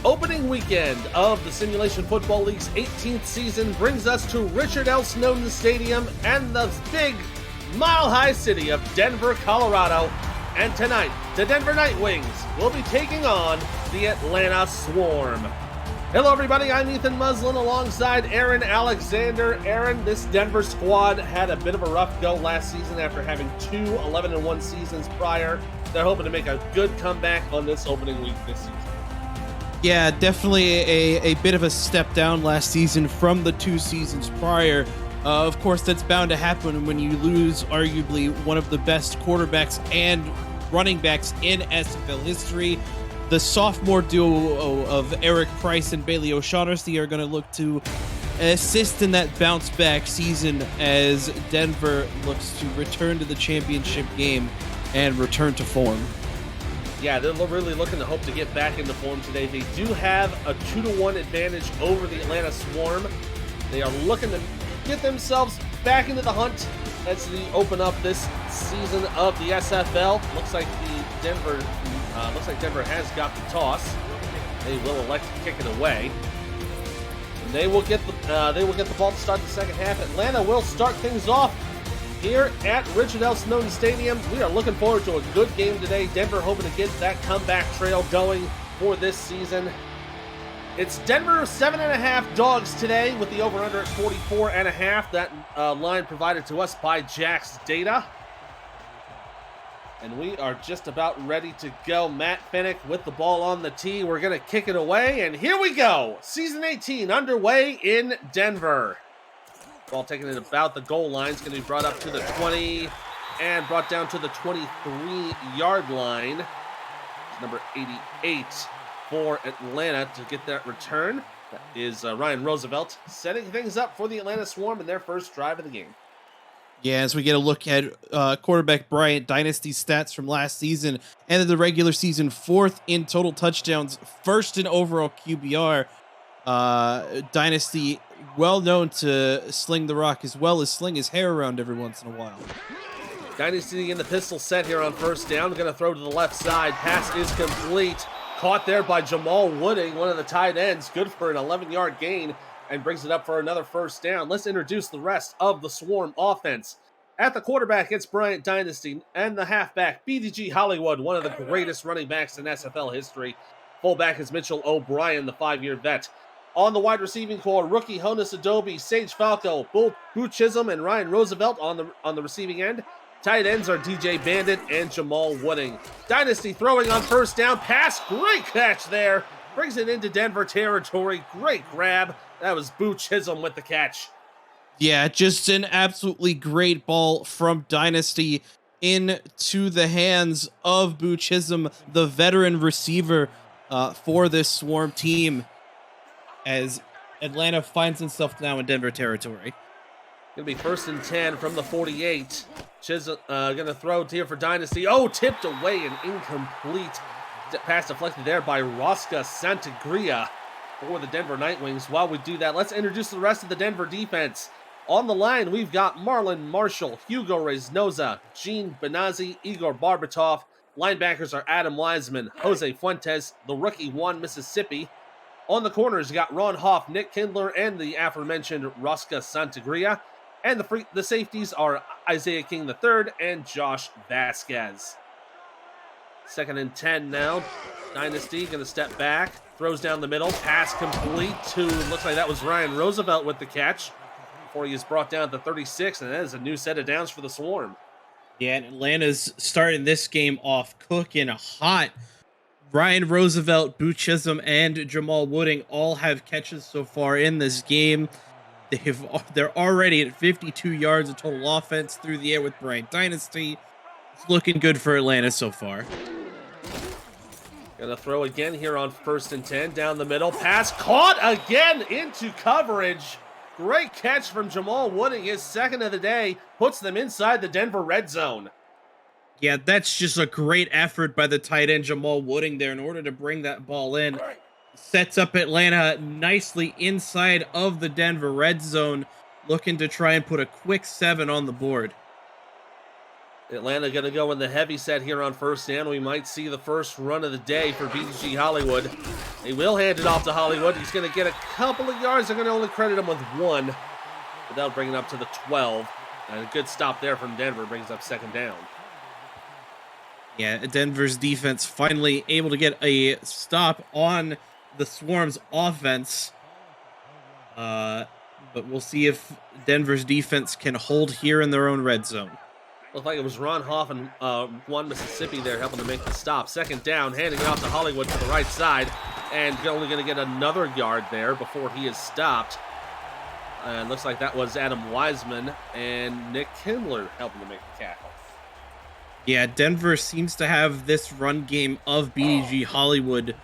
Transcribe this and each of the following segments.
opening weekend of the Simulation Football League's 18th season brings us to Richard L. Snowden Stadium and the big, mile-high city of Denver, Colorado. And tonight, the Denver Nightwings will be taking on the Atlanta Swarm. Hello everybody, I'm Ethan Muslin alongside Aaron Alexander. Aaron, this Denver squad had a bit of a rough go last season after having two 11-1 seasons prior. They're hoping to make a good comeback on this opening week this season. Yeah, definitely a bit of a step down last season from the two seasons prior. Of course, that's bound to happen when you lose arguably one of the best quarterbacks and running backs in SFL history. The sophomore duo of Eric Price and Bailey O'Shaughnessy are going to look to assist in that bounce back season as Denver looks to return to the championship game and return to form. Yeah, they're really looking to hope to get back into form today. They do have a 2-1 advantage over the Atlanta Swarm. They are looking to get themselves back into the hunt as they open up this season of the SFL. Looks like Denver has got the toss. They will elect to kick it away. And they will get the ball to start the second half. Atlanta will start things off here at Richard L. Snowden Stadium. We are looking forward to a good game today. Denver hoping to get that comeback trail going for this season. It's Denver 7.5 dogs today with the over-under at 44.5. That line provided to us by Jack's Data. And we are just about ready to go. Matt Finnick with the ball on the tee. We're going to kick it away, and here we go. Season 18 underway in Denver. Ball taken in about the goal line. It's going to be brought up to the 20 and brought down to the 23-yard line. Number 88 for Atlanta to get that return. That is Ryan Roosevelt setting things up for the Atlanta Swarm in their first drive of the game. Yeah, as we get a look at quarterback Bryant Dynasty's stats from last season, ended the regular season fourth in total touchdowns, first in overall QBR. Dynasty, well known to sling the rock as well as sling his hair around every once in a while. Dynasty in the pistol set here on first down. Going to throw to the left side. Pass is complete. Caught there by Jamal Wooding, one of the tight ends. Good for an 11-yard gain and brings it up for another first down. Let's introduce the rest of the Swarm offense. At the quarterback, it's Bryant Dynasty, and the halfback, BDG Hollywood, one of the greatest running backs in SFL history. Fullback is Mitchell O'Brien, the 5-year vet. On the wide receiving core, rookie Honus Adobe, Sage Falco, Boo Chisholm, and Ryan Roosevelt on the receiving end. Tight ends are DJ Bandit and Jamal Wooding. Dynasty throwing on first down. Pass, great catch there. Brings it into Denver territory. Great grab. That was Boo Chisholm with the catch. Yeah, just an absolutely great ball from Dynasty into the hands of Boo Chisholm, the veteran receiver for this Swarm team, as Atlanta finds itself now in Denver territory. Gonna be 1st and 10 from the 48. Chisholm gonna throw it here for Dynasty. Oh, tipped away and incomplete. Pass deflected there by Rosca Santagria for the Denver Nightwings. While we do that, let's introduce the rest of the Denver defense. On the line, we've got Marlon Marshall, Hugo Reynosa, Gene Benazzi, Igor Barbatov. Linebackers are Adam Wiseman, Jose Fuentes, the rookie Juan Mississippi. On the corners, you got Ron Hoff, Nick Kindler, and the aforementioned Rosca Santagria. And the safeties are Isaiah King III and Josh Vasquez. 2nd and 10 now. Dynasty going to step back. Throws down the middle. Pass complete to, looks like that was Ryan Roosevelt with the catch. Before he is brought down to 36, and that is a new set of downs for the Swarm. Yeah, and Atlanta's starting this game off cooking hot. Ryan Roosevelt, Boo Chisholm, and Jamal Wooding all have catches so far in this game. They're already at 52 yards of total offense through the air with Bryant Dynasty. It's looking good for Atlanta so far. Gonna throw again here on 1st and 10. Down the middle. Pass caught again into coverage. Great catch from Jamal Wooding. His second of the day puts them inside the Denver red zone. Yeah, that's just a great effort by the tight end Jamal Wooding there in order to bring that ball in. Sets up Atlanta nicely inside of the Denver red zone, looking to try and put a quick 7 on the board. Atlanta going to go in the heavy set here on first down. We might see the first run of the day for BG Hollywood. They will hand it off to Hollywood. He's going to get a couple of yards. They're going to only credit him with 1. But that'll bring it up to the 12. And a good stop there from Denver brings up second down. Yeah, Denver's defense finally able to get a stop on the Swarm's offense. But we'll see if Denver's defense can hold here in their own red zone. Looked like it was Ron Hoff and One Mississippi there helping to make the stop. Second down, handing it off to Hollywood to the right side. And only going to get another yard there before he is stopped. And looks like that was Adam Wiseman and Nick Kindler helping to make the tackle. Yeah, Denver seems to have this run game of BDG Hollywood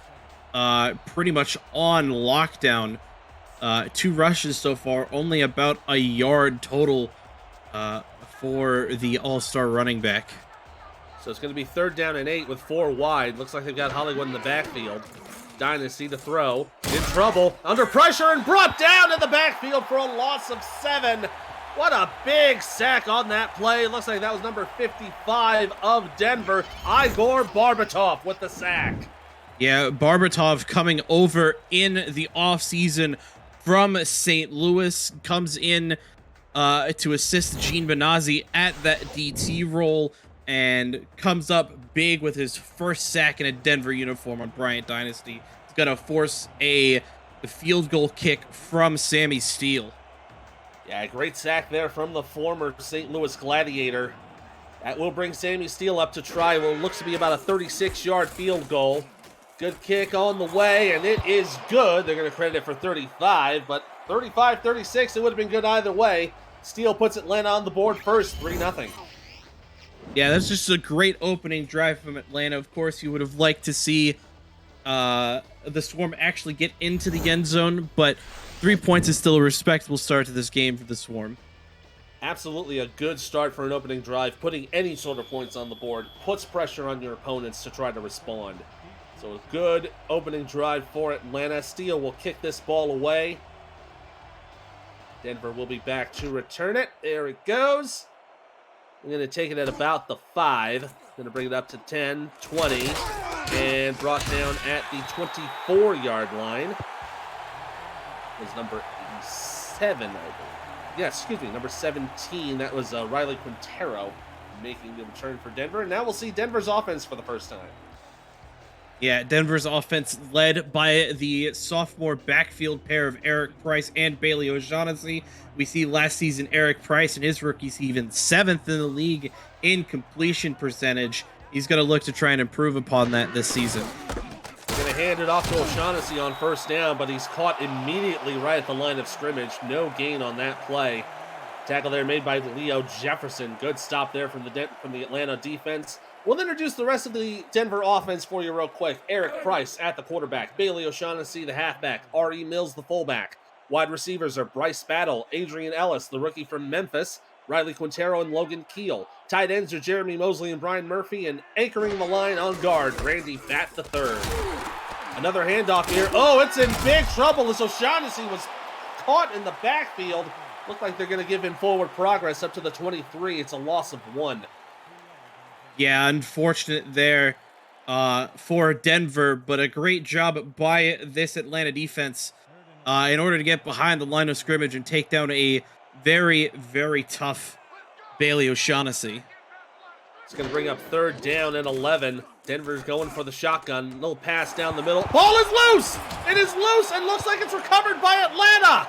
pretty much on lockdown. 2 rushes so far, only about a yard total for the all-star running back. So it's going to be 3rd down and 8 with 4 wide. Looks like they've got Hollywood in the backfield. Dynasty to throw. In trouble. Under pressure and brought down in the backfield for a loss of 7. What a big sack on that play. Looks like that was number 55 of Denver. Igor Barbatov with the sack. Yeah, Barbatov coming over in the offseason from St. Louis. Comes in to assist Gene Benazzi at that DT role. And comes up big with his first sack in a Denver uniform on Bryant Dynasty. He's going to force a field goal kick from Sammy Steele. Yeah, great sack there from the former St. Louis Gladiator. That will bring Sammy Steele up to try what looks to be about a 36-yard field goal. Good kick on the way, and it is good. They're going to credit it for 35, but 35-36, it would have been good either way. Steele puts Atlanta on the board first, 3-0. Yeah, that's just a great opening drive from Atlanta. Of course, you would have liked to see the Swarm actually get into the end zone, but 3 points is still a respectable start to this game for the Swarm. Absolutely a good start for an opening drive. Putting any sort of points on the board puts pressure on your opponents to try to respond. So a good opening drive for Atlanta. Steele will kick this ball away. Denver will be back to return it. There it goes. I'm going to take it at about the 5. Going to bring it up to 10, 20, and brought down at the 24-yard line. It was number 87, I believe. Yeah, excuse me, number 17. That was Riley Quintero making the return for Denver. And now we'll see Denver's offense for the first time. Yeah, Denver's offense led by the sophomore backfield pair of Eric Price and Bailey O'Shaughnessy. We see last season Eric Price and his rookie season 7th in the league in completion percentage. He's going to look to try and improve upon that this season. Going to hand it off to O'Shaughnessy on first down, but he's caught immediately right at the line of scrimmage. No gain on that play. Tackle there made by Leo Jefferson. Good stop there from the Atlanta defense. We'll introduce the rest of the Denver offense for you real quick. Eric Price at the quarterback. Bailey O'Shaughnessy, the halfback. R.E. Mills, the fullback. Wide receivers are Bryce Battle, Adrian Ellis, the rookie from Memphis, Riley Quintero, and Logan Keel. Tight ends are Jeremy Mosley and Brian Murphy, and anchoring the line on guard, Randy Fatt III. Another handoff here. Oh, it's in big trouble as O'Shaughnessy was caught in the backfield. Looked like they're going to give him forward progress up to the 23. It's a loss of 1. Yeah, unfortunate there for Denver, but a great job by this Atlanta defense in order to get behind the line of scrimmage and take down a very, very tough Bailey O'Shaughnessy. It's going to bring up 3rd down and 11. Denver's going for the shotgun. Little pass down the middle. Ball is loose! It is loose and looks like it's recovered by Atlanta!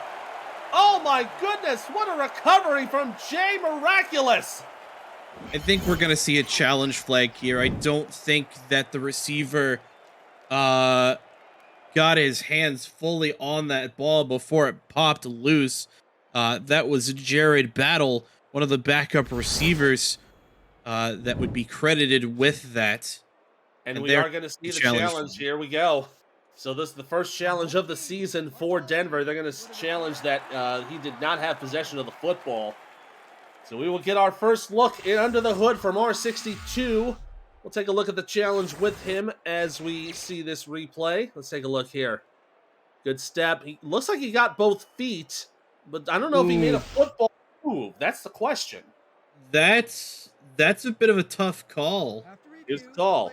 Oh my goodness, what a recovery from Jay Miraculous! I think we're going to see a challenge flag here. I don't think that the receiver got his hands fully on that ball before it popped loose. That was Jared Battle, one of the backup receivers that would be credited with that. And we are going to see the challenge. Here we go. So this is the first challenge of the season for Denver. They're going to challenge that he did not have possession of the football. So we will get our first look in under the hood from R62. We'll take a look at the challenge with him as we see this replay. Let's take a look here. Good step. He looks like he got both feet, but I don't know if he made a football move. That's the question. That's That's a bit of a tough call. Here's the call.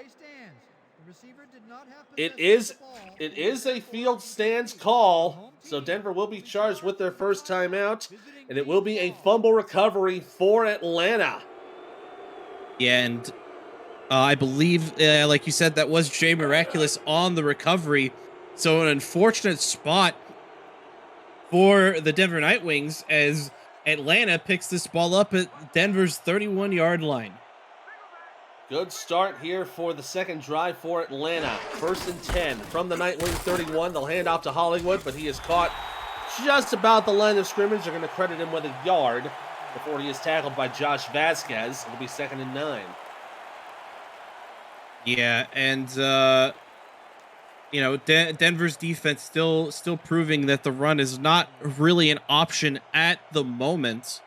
It is a field stands call, so Denver will be charged with their first timeout, and it will be a fumble recovery for Atlanta. Yeah, and I believe, like you said, that was Jay Miraculous on the recovery. So an unfortunate spot for the Denver Nightwings as Atlanta picks this ball up at Denver's 31-yard line. Good start here for the second drive for Atlanta. 1st and 10 from the Nightwing 31. They'll hand off to Hollywood, but he is caught just about the line of scrimmage. They're going to credit him with a yard before he is tackled by Josh Vasquez. It'll be 2nd and 9. Yeah, and Denver's defense still proving that the run is not really an option at the moment.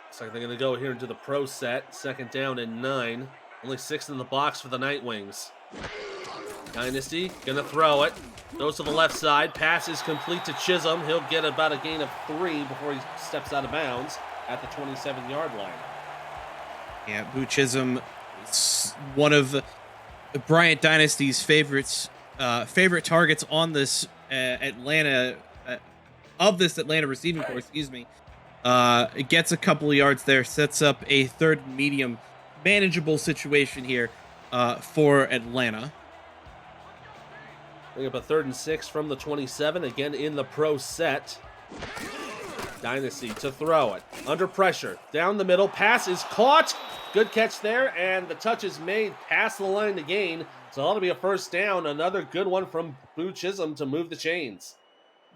Looks like they're going to go here into the pro set. 2nd down and 9. Only 6 in the box for the Nightwings. Dynasty going to throw it. Goes to the left side. Pass is complete to Chisholm. He'll get about a gain of 3 before he steps out of bounds at the 27-yard line. Yeah, Boo Chisholm is one of Bryant Dynasty's favorite targets on this Atlanta receiving corps. Excuse me. It gets a couple of yards there, sets up a 3rd medium, manageable situation here for Atlanta. Bring up a 3rd and 6 from the 27, again in the pro set. Dynasty to throw it. Under pressure. Down the middle. Pass is caught. Good catch there, and the touch is made past the line to gain. So that'll be a 1st down. Another good one from Boo Chisholm to move the chains.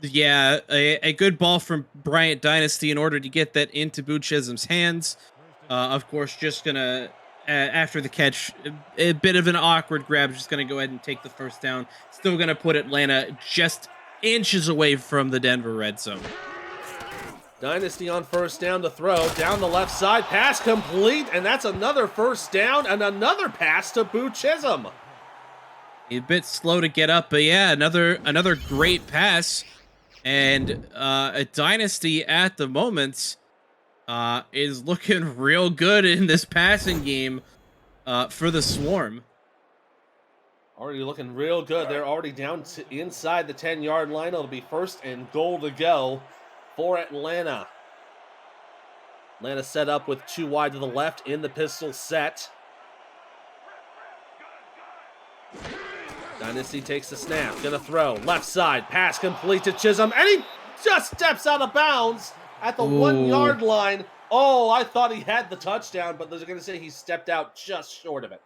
Yeah, a good ball from Bryant Dynasty in order to get that into Boo Chisholm's hands. Of course, just going to, after the catch, a bit of an awkward grab. Just going to go ahead and take the 1st down. Still going to put Atlanta just inches away from the Denver red zone. Dynasty on 1st down to throw. Down the left side. Pass complete. And that's another 1st down and another pass to Boo Chisholm. A bit slow to get up, but yeah, another great pass. And a Dynasty at the moment is looking real good in this passing game for the Swarm. Already looking real good. They're already down to inside the 10-yard line. It'll be 1st and goal to go for Atlanta. Atlanta set up with 2 wide to the left in the pistol set. Dynasty takes the snap. Gonna throw. Left side. Pass complete to Chisholm. And he just steps out of bounds at the 1-yard line. Oh, I thought he had the touchdown, but they're going to say he stepped out just short of it.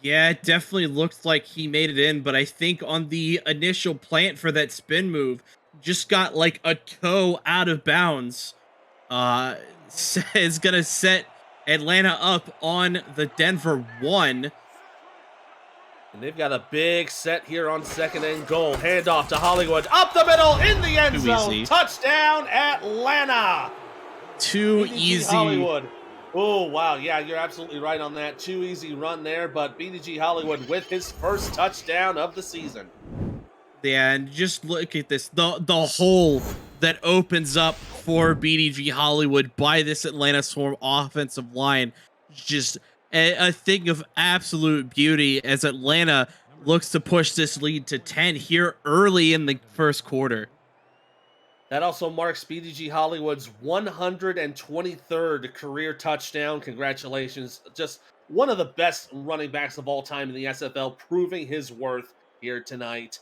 Yeah, it definitely looked like he made it in, but I think on the initial plant for that spin move, just got like a toe out of bounds. Is going to set Atlanta up on the Denver 1. And they've got a big set here on 2nd and goal. Handoff to Hollywood. Up the middle in the end zone. Easy. Touchdown, Atlanta. Too BDG easy. Hollywood. Oh, wow. Yeah, you're absolutely right on that. Too easy run there, but BDG Hollywood with his 1st touchdown of the season. Yeah, and just look at this. The hole that opens up for BDG Hollywood by this Atlanta Swarm offensive line. Just a thing of absolute beauty as Atlanta looks to push this lead to 10 here early in the 1st quarter. That also marks BDG Hollywood's 123rd career touchdown. Congratulations. Just one of the best running backs of all time in the SFL, proving his worth here tonight.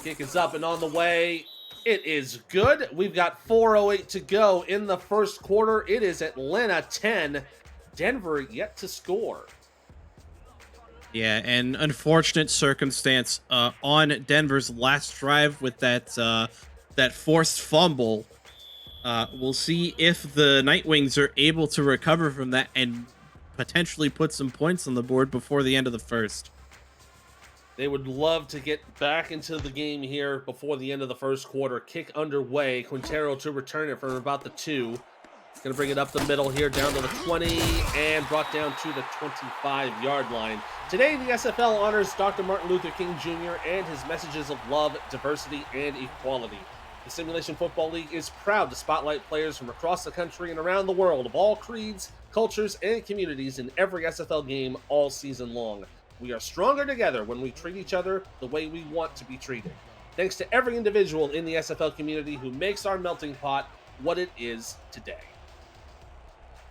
Kick is up and on the way. It is good. We've got 4:08 to go in the 1st quarter. It is Atlanta 10, Denver yet to score. Yeah, an unfortunate circumstance on Denver's last drive with that forced fumble. We'll see if the Nightwings are able to recover from that and potentially put some points on the board before the end of the 1st. They would love to get back into the game here before the end of the 1st quarter. Kick underway. Quintero to return it from about the 2. Going to bring it up the middle here, down to the 20, and brought down to the 25-yard line. Today, the SFL honors Dr. Martin Luther King Jr. and his messages of love, diversity, and equality. The Simulation Football League is proud to spotlight players from across the country and around the world of all creeds, cultures, and communities in every SFL game all season long. We are stronger together when we treat each other the way we want to be treated. Thanks to every individual in the SFL community who makes our melting pot what it is today.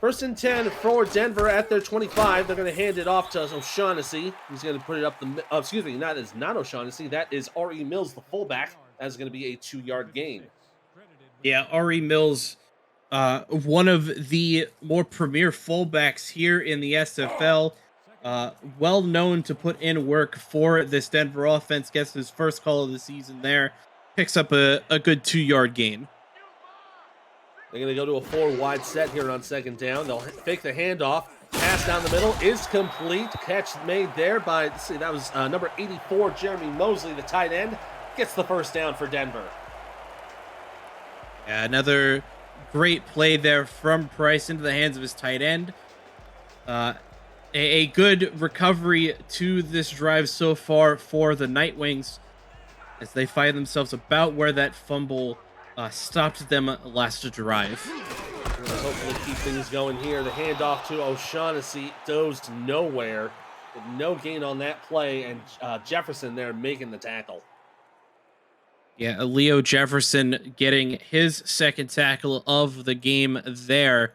1st and 10 for Denver at their 25. They're going to hand it off to O'Shaughnessy. He's going to put it up the... excuse me, that is not O'Shaughnessy. That is R.E. Mills, the fullback. That's going to be a 2-yard gain. Yeah, R.E. Mills, one of the more premier fullbacks here in the SFL. Well known to put in work for this Denver offense. Gets his first call of the season there. Picks up a good 2-yard gain. They're going to go to a 4-wide set here on 2nd down. They'll fake the handoff. Pass down the middle is complete. Catch made there by, let's see, that was number 84, Jeremy Mosley, the tight end. Gets the 1st down for Denver. Yeah, another great play there from Price into the hands of his tight end. A good recovery to this drive so far for the Nightwings as they find themselves about where that fumble stopped them last drive. We're gonna hopefully keep things going here. The handoff to O'Shaughnessy goes to nowhere. With no gain on that play, and Jefferson there making the tackle. Yeah, Leo Jefferson getting his 2nd tackle of the game there.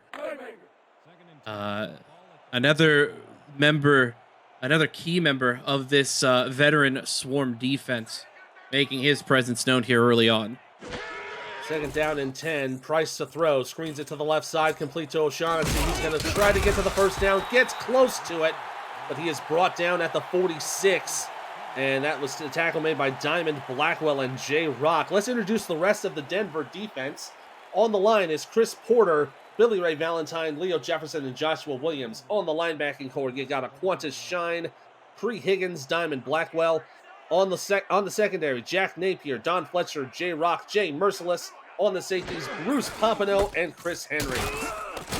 Another key member of this veteran Swarm defense making his presence known here early on. 2nd down and 10. Price to throw. Screens it to the left side. Complete to O'Shaughnessy. He's going to try to get to the 1st down. Gets close to it, but he is brought down at the 46. And that was the tackle made by Diamond Blackwell and Jay Rock. Let's introduce the rest of the Denver defense. On the line is Chris Porter, Billy Ray Valentine, Leo Jefferson, and Joshua Williams. On the linebacking core, you got a Qantas Shine, Cree Higgins, Diamond Blackwell. On the secondary, Jack Napier, Don Fletcher, Jay Rock, Jay Merciless. On the safeties, Bruce Pompano and Chris Henry.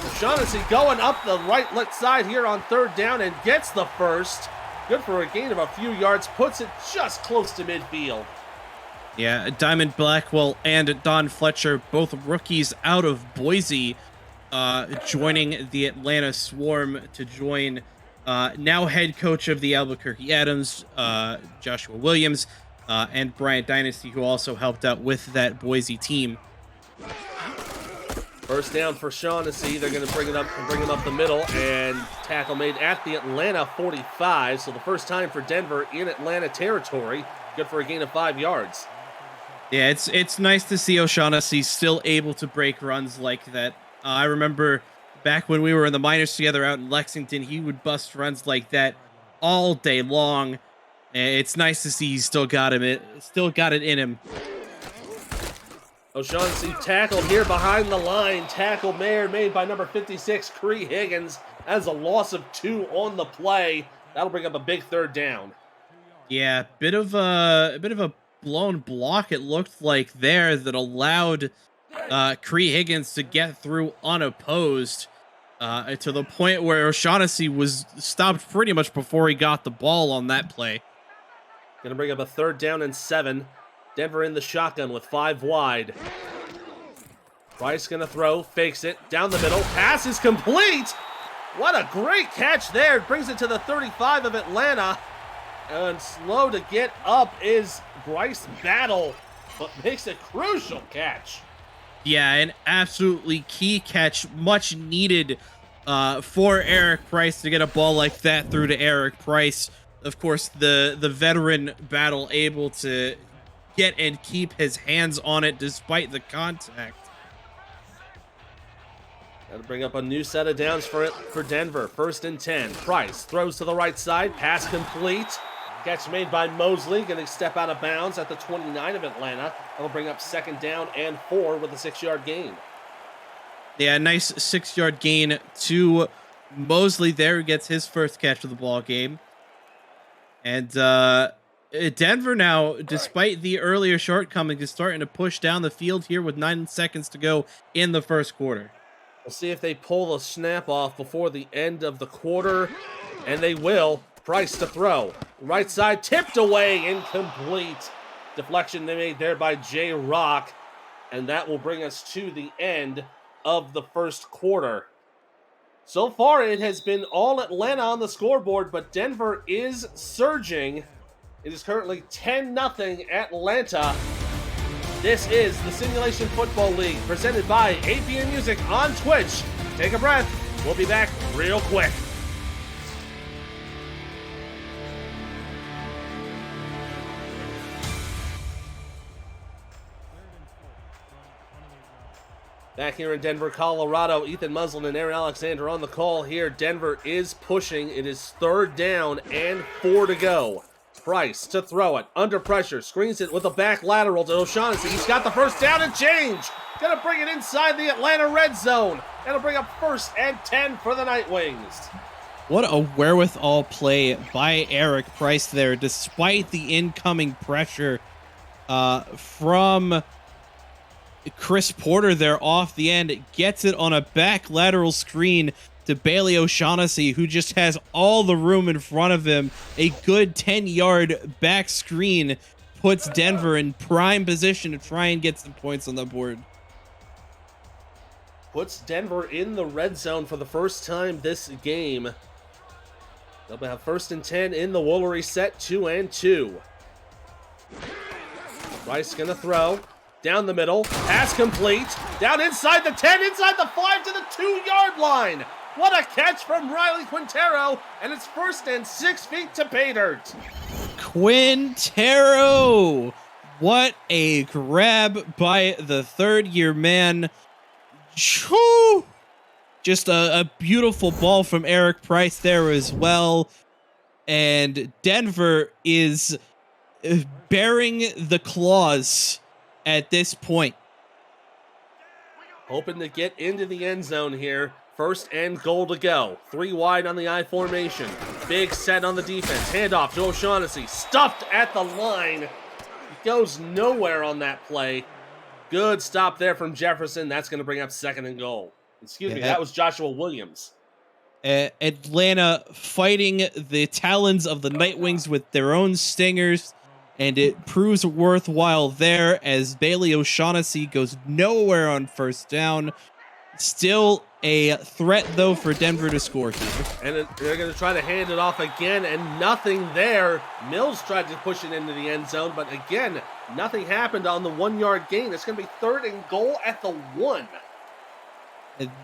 O'Shaughnessy going up the right side here on 3rd down and gets the 1st. Good for a gain of a few yards, puts it just close to midfield. Yeah, Diamond Blackwell and Don Fletcher, both rookies out of Boise, joining the Atlanta Swarm to join now head coach of the Albuquerque Adams, Joshua Williams, and Bryant Dynasty, who also helped out with that Boise team. 1st down for Shaughnessy. They're going to bring him up the middle, and tackle made at the Atlanta 45. So the first time for Denver in Atlanta territory. Good for a gain of 5 yards. Yeah, it's nice to see O'Shaughnessy still able to break runs like that. I remember back when we were in the minors together out in Lexington, he would bust runs like that all day long. It's nice to see he's still got it in him. O'Shaughnessy tackled here behind the line. Tackle made by number 56, Cree Higgins. That's a loss of 2 on the play. That'll bring up a big 3rd down. Yeah, bit of a blown block it looked like there that allowed Cree Higgins to get through unopposed to the point where O'Shaughnessy was stopped pretty much before he got the ball on that play. Gonna bring up a 3rd down and 7. Denver in the shotgun with 5 wide. Price gonna throw, fakes it, down the middle. Pass is complete! What a great catch there. Brings it to the 35 of Atlanta. And slow to get up is Bryce Battle, but makes a crucial catch. Yeah, an absolutely key catch, much needed for Eric Price to get a ball like that through to Eric Price. Of course, the veteran Battle able to get and keep his hands on it despite the contact. Got to bring up a new set of downs for Denver. 1st and 10. Price throws to the right side. Pass complete. Catch made by Mosley. Going to step out of bounds at the 29 of Atlanta. That'll bring up 2nd down and 4 with a 6-yard gain. Yeah, nice 6-yard gain to Mosley there, who gets his first catch of the ball game. And Denver now, despite the earlier shortcomings, is starting to push down the field here with 9 seconds to go in the 1st quarter. We'll see if they pull the snap off before the end of the quarter, and they will. Price to throw. Right side tipped away, incomplete. Deflection they made there by Jay Rock. And that will bring us to the end of the first quarter. So far, it has been all Atlanta on the scoreboard, but Denver is surging. It is currently 10-0 Atlanta. This is the Simulation Football League, presented by APN Music on Twitch. Take a breath. We'll be back real quick. Back here in Denver, Colorado, Ethan Muslin and Aaron Alexander on the call here. Denver is pushing. It is 3rd down and 4 to go. Price to throw it. Under pressure. Screens it with a back lateral to O'Shaughnessy. He's got the first down and change. Gonna bring it inside the Atlanta red zone. Gonna bring up 1st and 10 for the Nightwings. What a wherewithal play by Eric Price there, despite the incoming pressure from Chris Porter there off the end. It gets it on a back lateral screen to Bailey O'Shaughnessy, who just has all the room in front of him. A good 10-yard back screen puts Denver in prime position to try and get some points on the board. Puts Denver in the red zone for the first time this game. They'll have 1st and 10 in the Woolery set, 2 and 2. Price gonna throw. Down the middle, pass complete, down inside the 10, inside the 5 to the 2-yard line. What a catch from Riley Quintero, and it's 1st and 6 feet to pay dirt. Quintero! What a grab by the 3rd-year man. Choo! Just a beautiful ball from Eric Price there as well. And Denver is bearing the claws at this point. Hoping to get into the end zone here. 1st and goal to go. 3 wide on the I formation. Big set on the defense. Handoff to O'Shaughnessy. Stuffed at the line. He goes nowhere on that play. Good stop there from Jefferson. That's going to bring up 2nd and goal. Excuse me, that was Joshua Williams. Atlanta fighting the talons of the Nightwings with their own stingers. And it proves worthwhile there as Bailey O'Shaughnessy goes nowhere on 1st down. Still a threat, though, for Denver to score here. And they're going to try to hand it off again, and nothing there. Mills tried to push it into the end zone, but again, nothing happened on the 1-yard gain. It's going to be 3rd and goal at the 1.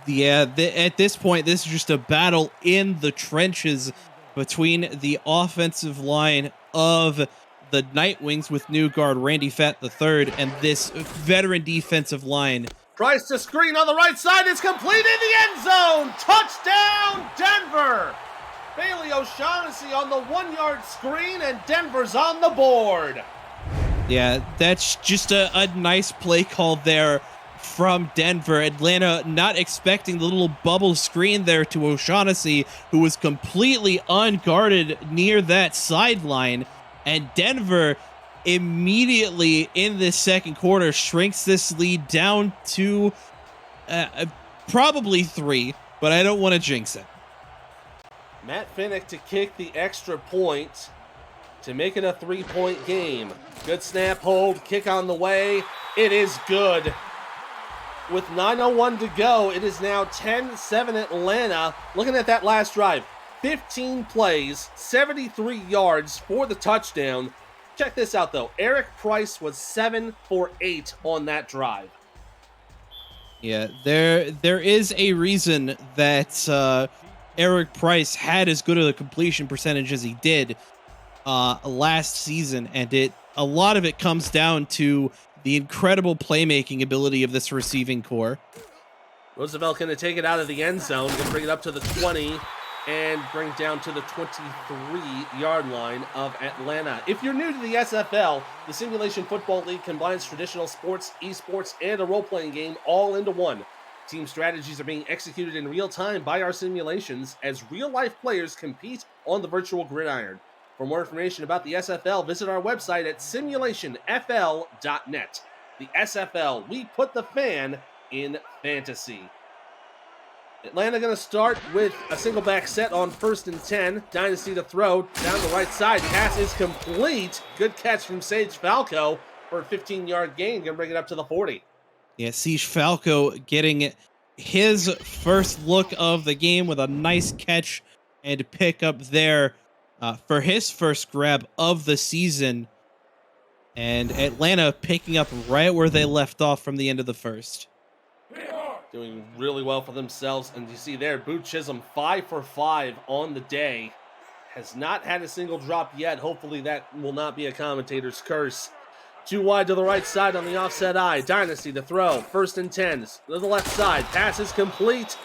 Yeah, at this point, this is just a battle in the trenches between the offensive line of the Nightwings with new guard Randy Fett III and this veteran defensive line. Price to screen on the right side. It's complete in the end zone. Touchdown, Denver. Bailey O'Shaughnessy on the 1-yard screen, and Denver's on the board. Yeah, that's just a nice play call there from Denver. Atlanta not expecting the little bubble screen there to O'Shaughnessy, who was completely unguarded near that sideline. And Denver immediately in this 2nd quarter shrinks this lead down to probably 3, but I don't want to jinx it. Matt Finnick to kick the extra point to make it a 3-point game. Good snap, hold, kick on the way. It is good. With 9:01 to go, it is now 10-7 Atlanta. Looking at that last drive, 15 plays, 73 yards for the touchdown. Check this out, though. Eric Price was 7 for 8 on that drive. Yeah, there is a reason that Eric Price had as good of a completion percentage as he did last season, and a lot of it comes down to the incredible playmaking ability of this receiving core. Roosevelt going to take it out of the end zone, going to bring it up to the 20, and bring it down to the 23-yard line of Atlanta. If you're new to the SFL, the Simulation Football League combines traditional sports, esports, and a role-playing game all into one. Team strategies are being executed in real time by our simulations as real-life players compete on the virtual gridiron. For more information about the SFL, visit our website at simulationfl.net. The SFL, we put the fan in fantasy. Atlanta going to start with a single back set on 1st and 10. Dynasty to throw down the right side. Pass is complete. Good catch from Sage Falco for a 15-yard gain. Going to bring it up to the 40. Yeah, Siege Falco getting his first look of the game with a nice catch and pick up there for his first grab of the season. And Atlanta picking up right where they left off from the end of the first. Doing really well for themselves. And you see there, Boot Chisholm 5 for 5 on the day. Has not had a single drop yet. Hopefully that will not be a commentator's curse. Too wide to the right side on the offset eye. Dynasty to throw. 1st and 10s. To the left side. Pass is complete.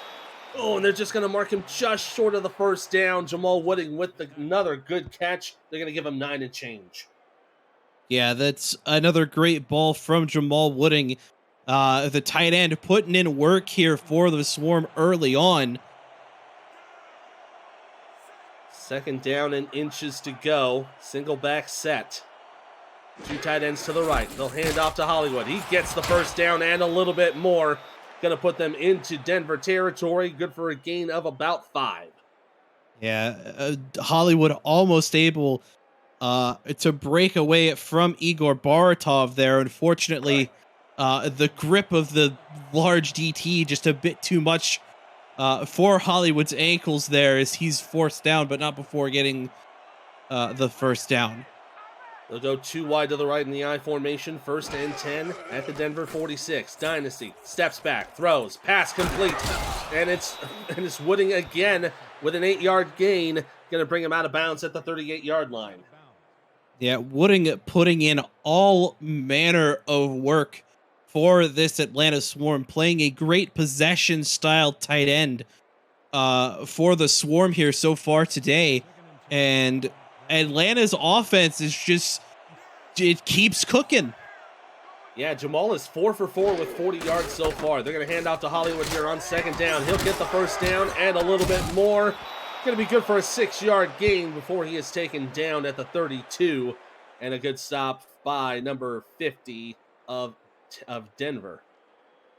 Oh, and they're just going to mark him just short of the first down. Jamal Wooding with another good catch. They're going to give him 9 and change. Yeah, that's another great ball from Jamal Wooding. The tight end putting in work here for the Swarm early on. 2nd down and inches to go. Single back set. 2 tight ends to the right. They'll hand off to Hollywood. He gets the first down and a little bit more. Going to put them into Denver territory. Good for a gain of about 5. Yeah, Hollywood almost able to break away from Igor Baratov there. Unfortunately, the grip of the large DT just a bit too much for Hollywood's ankles there as he's forced down, but not before getting the first down. They'll go 2 wide to the right in the I formation. 1st and 10 at the Denver 46. Dynasty steps back, throws, pass complete. And it's Wooding again with an 8-yard gain. Going to bring him out of bounds at the 38-yard line. Yeah, Wooding putting in all manner of work for this Atlanta Swarm, playing a great possession style tight end for the Swarm here so far today. And Atlanta's offense is just, it keeps cooking. Yeah, Jamal is 4 for 4 with 40 yards so far. They're going to hand off to Hollywood here on 2nd down. He'll get the first down and a little bit more. Going to be good for a 6-yard gain before he is taken down at the 32. And a good stop by number 50 of Denver.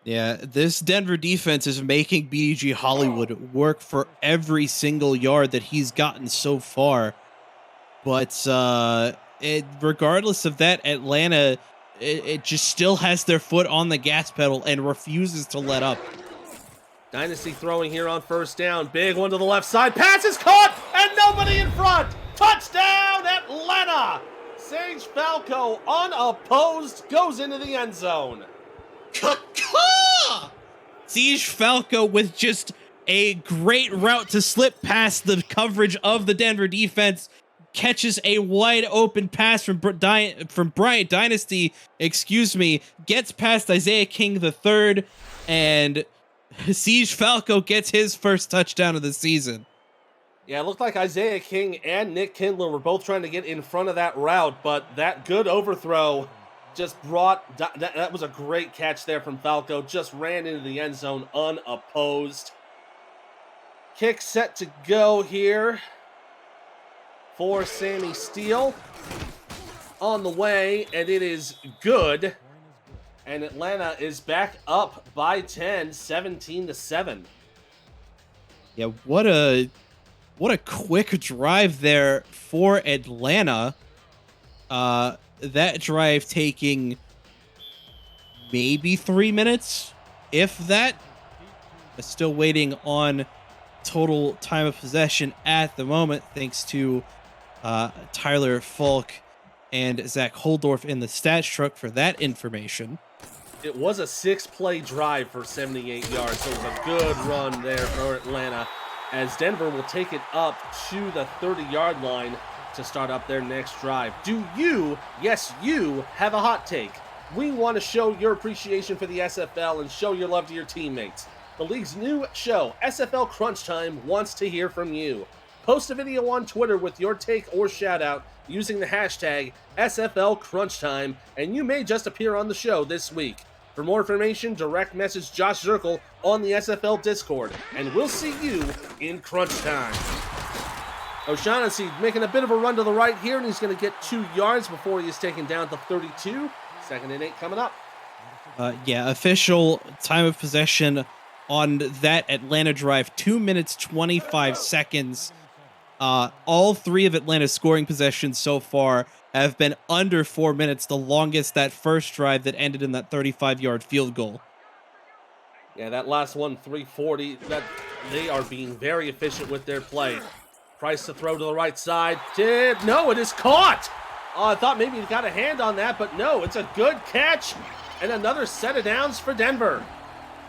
Yeah, this Denver defense is making BDG Hollywood work for every single yard that he's gotten so far. But regardless of that, Atlanta, it just still has their foot on the gas pedal and refuses to let up. Dynasty throwing here on 1st down. Big one to the left side. Pass is caught and nobody in front. Touchdown, Atlanta! Sage Falco, unopposed, goes into the end zone. Siege Falco with just a great route to slip past the coverage of the Denver defense. Catches a wide open pass from Bryant Dynasty, gets past Isaiah King III, and Siege Falco gets his first touchdown of the season. Yeah, it looked like Isaiah King and Nick Kindler were both trying to get in front of that route, but that good overthrow just brought, that was a great catch there from Falco, just ran into the end zone unopposed. Kick set to go here for Sammy Steele. On the way, and it is good. And Atlanta is back up by 10, 17-7. Yeah, what a quick drive there for Atlanta. That drive taking maybe 3 minutes, if that. Still waiting on total time of possession at the moment, thanks to Tyler Falk and Zach Holdorf in the stats truck for that information. It was a 6-play drive for 78 yards, so it was a good run there for Atlanta, as Denver will take it up to the 30-yard line to start up their next drive. Do you, yes you, have a hot take? We want to show your appreciation for the SFL and show your love to your teammates. The league's new show, SFL Crunch Time, wants to hear from you. Post a video on Twitter with your take or shout out using the hashtag SFL Crunch Time, and you may just appear on the show this week. For more information, direct message Josh Zirkle on the SFL Discord, and we'll see you in Crunch Time. O'Shaughnessy making a bit of a run to the right here, and he's going to get 2 yards before he is taken down to 32. 2nd and 8 coming up. Yeah, official time of possession on that Atlanta drive, 2 minutes, 25 seconds. All 3 of Atlanta's scoring possessions so far have been under 4 minutes, the longest that first drive that ended in that 35-yard field goal. Yeah, that last one, 340, that they are being very efficient with their play. Price to throw to the right side. No, it is caught! I thought maybe he got a hand on that, but no, it's a good catch. And another set of downs for Denver.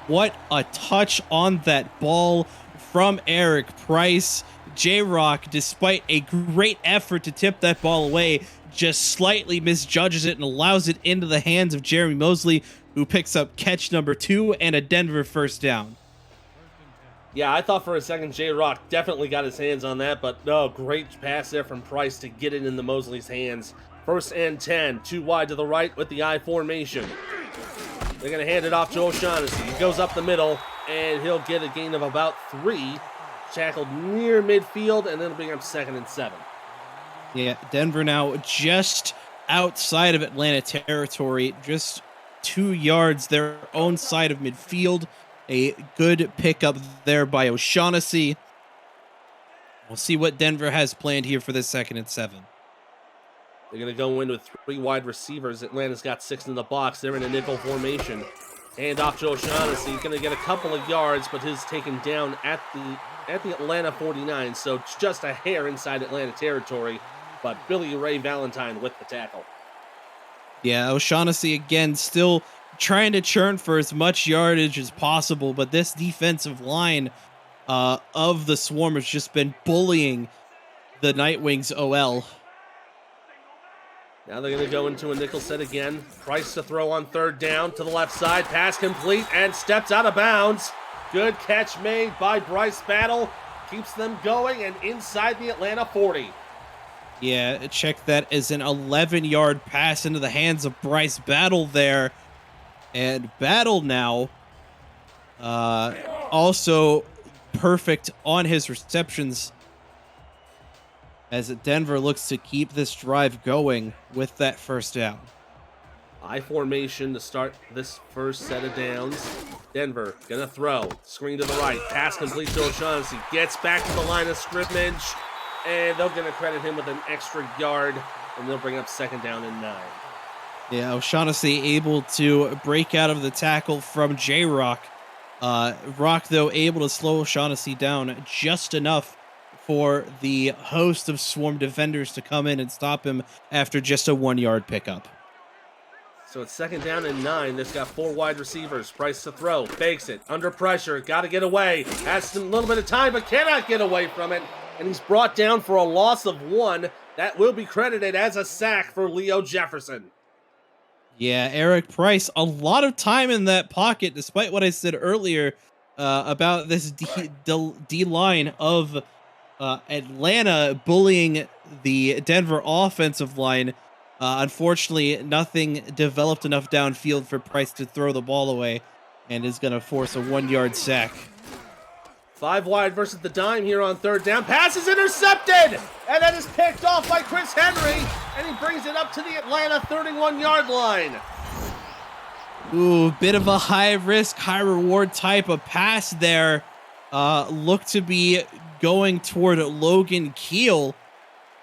What a touch on that ball from Eric Price. J-Rock, despite a great effort to tip that ball away, just slightly misjudges it and allows it into the hands of Jeremy Mosley, who picks up catch number 2 and a Denver first down. Yeah, I thought for a second J-Rock definitely got his hands on that, but no, great pass there from Price to get it into Mosley's hands. 1st and 10, 2 wide to the right with the I formation. They're going to hand it off to O'Shaughnessy. He goes up the middle, and he'll get a gain of about 3. Tackled near midfield, and then it'll bring up 2nd and 7. Yeah, Denver now just outside of Atlanta territory, just 2 yards their own side of midfield. A good pickup there by O'Shaughnessy. We'll see what Denver has planned here for this 2nd and 7. They're going to go in with 3 wide receivers. Atlanta's got 6 in the box. They're in a nickel formation. Hand off to O'Shaughnessy. He's going to get a couple of yards, but his taken down at the Atlanta 49, so it's just a hair inside Atlanta territory. But Billy Ray Valentine with the tackle. Yeah, O'Shaughnessy again still trying to churn for as much yardage as possible, but this defensive line of the Swarm has just been bullying the Nightwings OL. Now they're going to go into a nickel set again. Price to throw on 3rd down to the left side. Pass complete and steps out of bounds. Good catch made by Bryce Battle. Keeps them going and inside the Atlanta 40. Yeah, check that as an 11-yard pass into the hands of Bryce Battle there. And Battle now also perfect on his receptions as Denver looks to keep this drive going with that first down. I formation to start this first set of downs. Denver gonna throw. Screen to the right. Pass complete to O'Shaughnessy. Gets back to the line of scrimmage. And they're gonna credit him with an extra yard. And they'll bring up 2nd down and 9. Yeah, O'Shaughnessy able to break out of the tackle from J-Rock. Rock, though, able to slow O'Shaughnessy down just enough for the host of Swarm defenders to come in and stop him after just a 1-yard pickup. So it's 2nd down and 9. This got 4 wide receivers. Price to throw. Fakes it. Under pressure. Got to get away. Has a little bit of time, but cannot get away from it. And he's brought down for a loss of 1. That will be credited as a sack for Leo Jefferson. Yeah, Eric Price, a lot of time in that pocket, despite what I said earlier about this D-line of Atlanta bullying the Denver offensive line. Unfortunately, nothing developed enough downfield for Price to throw the ball away and is going to force a 1-yard sack. 5 wide versus the dime here on 3rd down. Pass is intercepted! And that is picked off by Chris Henry. And he brings it up to the Atlanta 31-yard line. Ooh, bit of a high-risk, high-reward type of pass there. Looked to be going toward Logan Keel.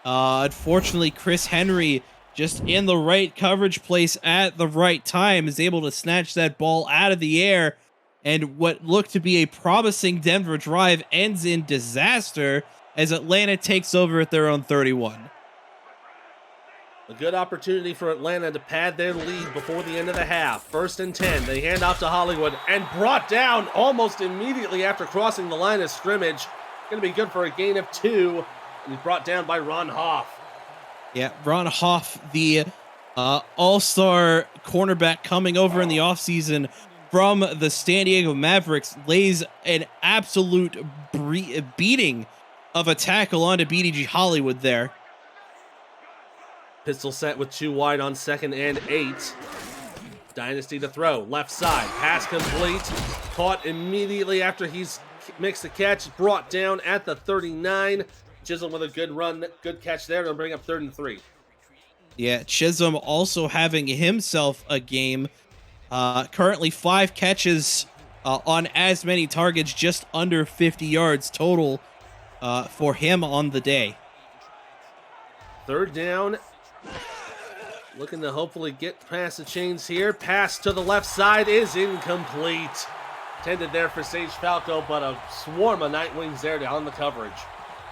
Unfortunately, Chris Henry, just in the right coverage place at the right time, is able to snatch that ball out of the air. And what looked to be a promising Denver drive ends in disaster as Atlanta takes over at their own 31. A good opportunity for Atlanta to pad their lead before the end of the half. 1st and 10. They hand off to Hollywood and brought down almost immediately after crossing the line of scrimmage. Going to be good for a gain of 2. And he's brought down by Ron Hoff. Yeah, Ron Hoff, the all-star cornerback coming over in the offseason from the San Diego Mavericks, lays an absolute beating of a tackle onto BDG Hollywood there. Pistol set with 2 wide on 2nd and 8. Dynasty to throw. Left side. Pass complete. Caught immediately after he's makes the catch. Brought down at the 39. Chisholm with a good run. Good catch there. They'll bring up 3rd and 3. Yeah, Chisholm also having himself a game. Currently 5 catches on as many targets, just under 50 yards total for him on the day. 3rd down Looking to hopefully get past the chains here. Pass to the left side is incomplete. Intended there for Sage Falco, but a swarm of Nightwings there on the coverage.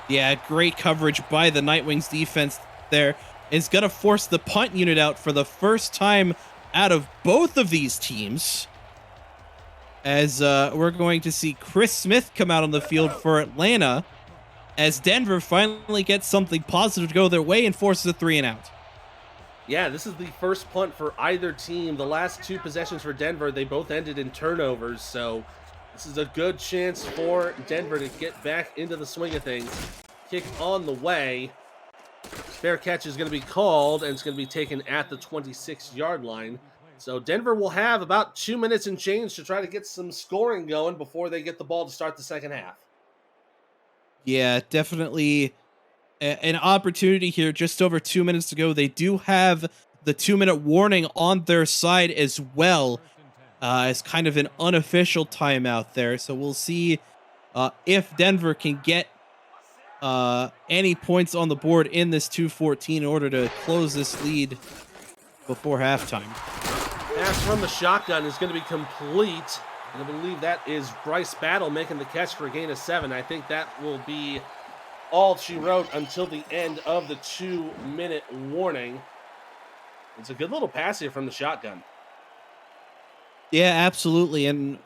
Yeah, great coverage by the Nightwings defense there. Is going to force the punt unit out for the first time out of both of these teams. As we're going to see Chris Smith come out on the field for Atlanta, as Denver finally gets something positive to go their way and forces a 3-and-out. Yeah, this is the first punt for either team. The last two possessions for Denver, they both ended in turnovers, so this is a good chance for Denver to get back into the swing of things. Kick on the way. Fair catch is going to be called, and it's going to be taken at the 26-yard line. So Denver will have about 2 minutes and change to try to get some scoring going before they get the ball to start the second half. Yeah, definitely an opportunity here. Just over 2 minutes to go. They do have the 2-minute warning on their side as well, as kind of an unofficial timeout there. So we'll see if Denver can get any points on the board in this 2:14 in order to close this lead before halftime. Pass from the shotgun is going to be complete. And I believe that is Bryce Battle making the catch for a gain of 7. I think that will be all she wrote until the end of the 2-minute warning. It's a good little pass here from the shotgun. Yeah, absolutely. And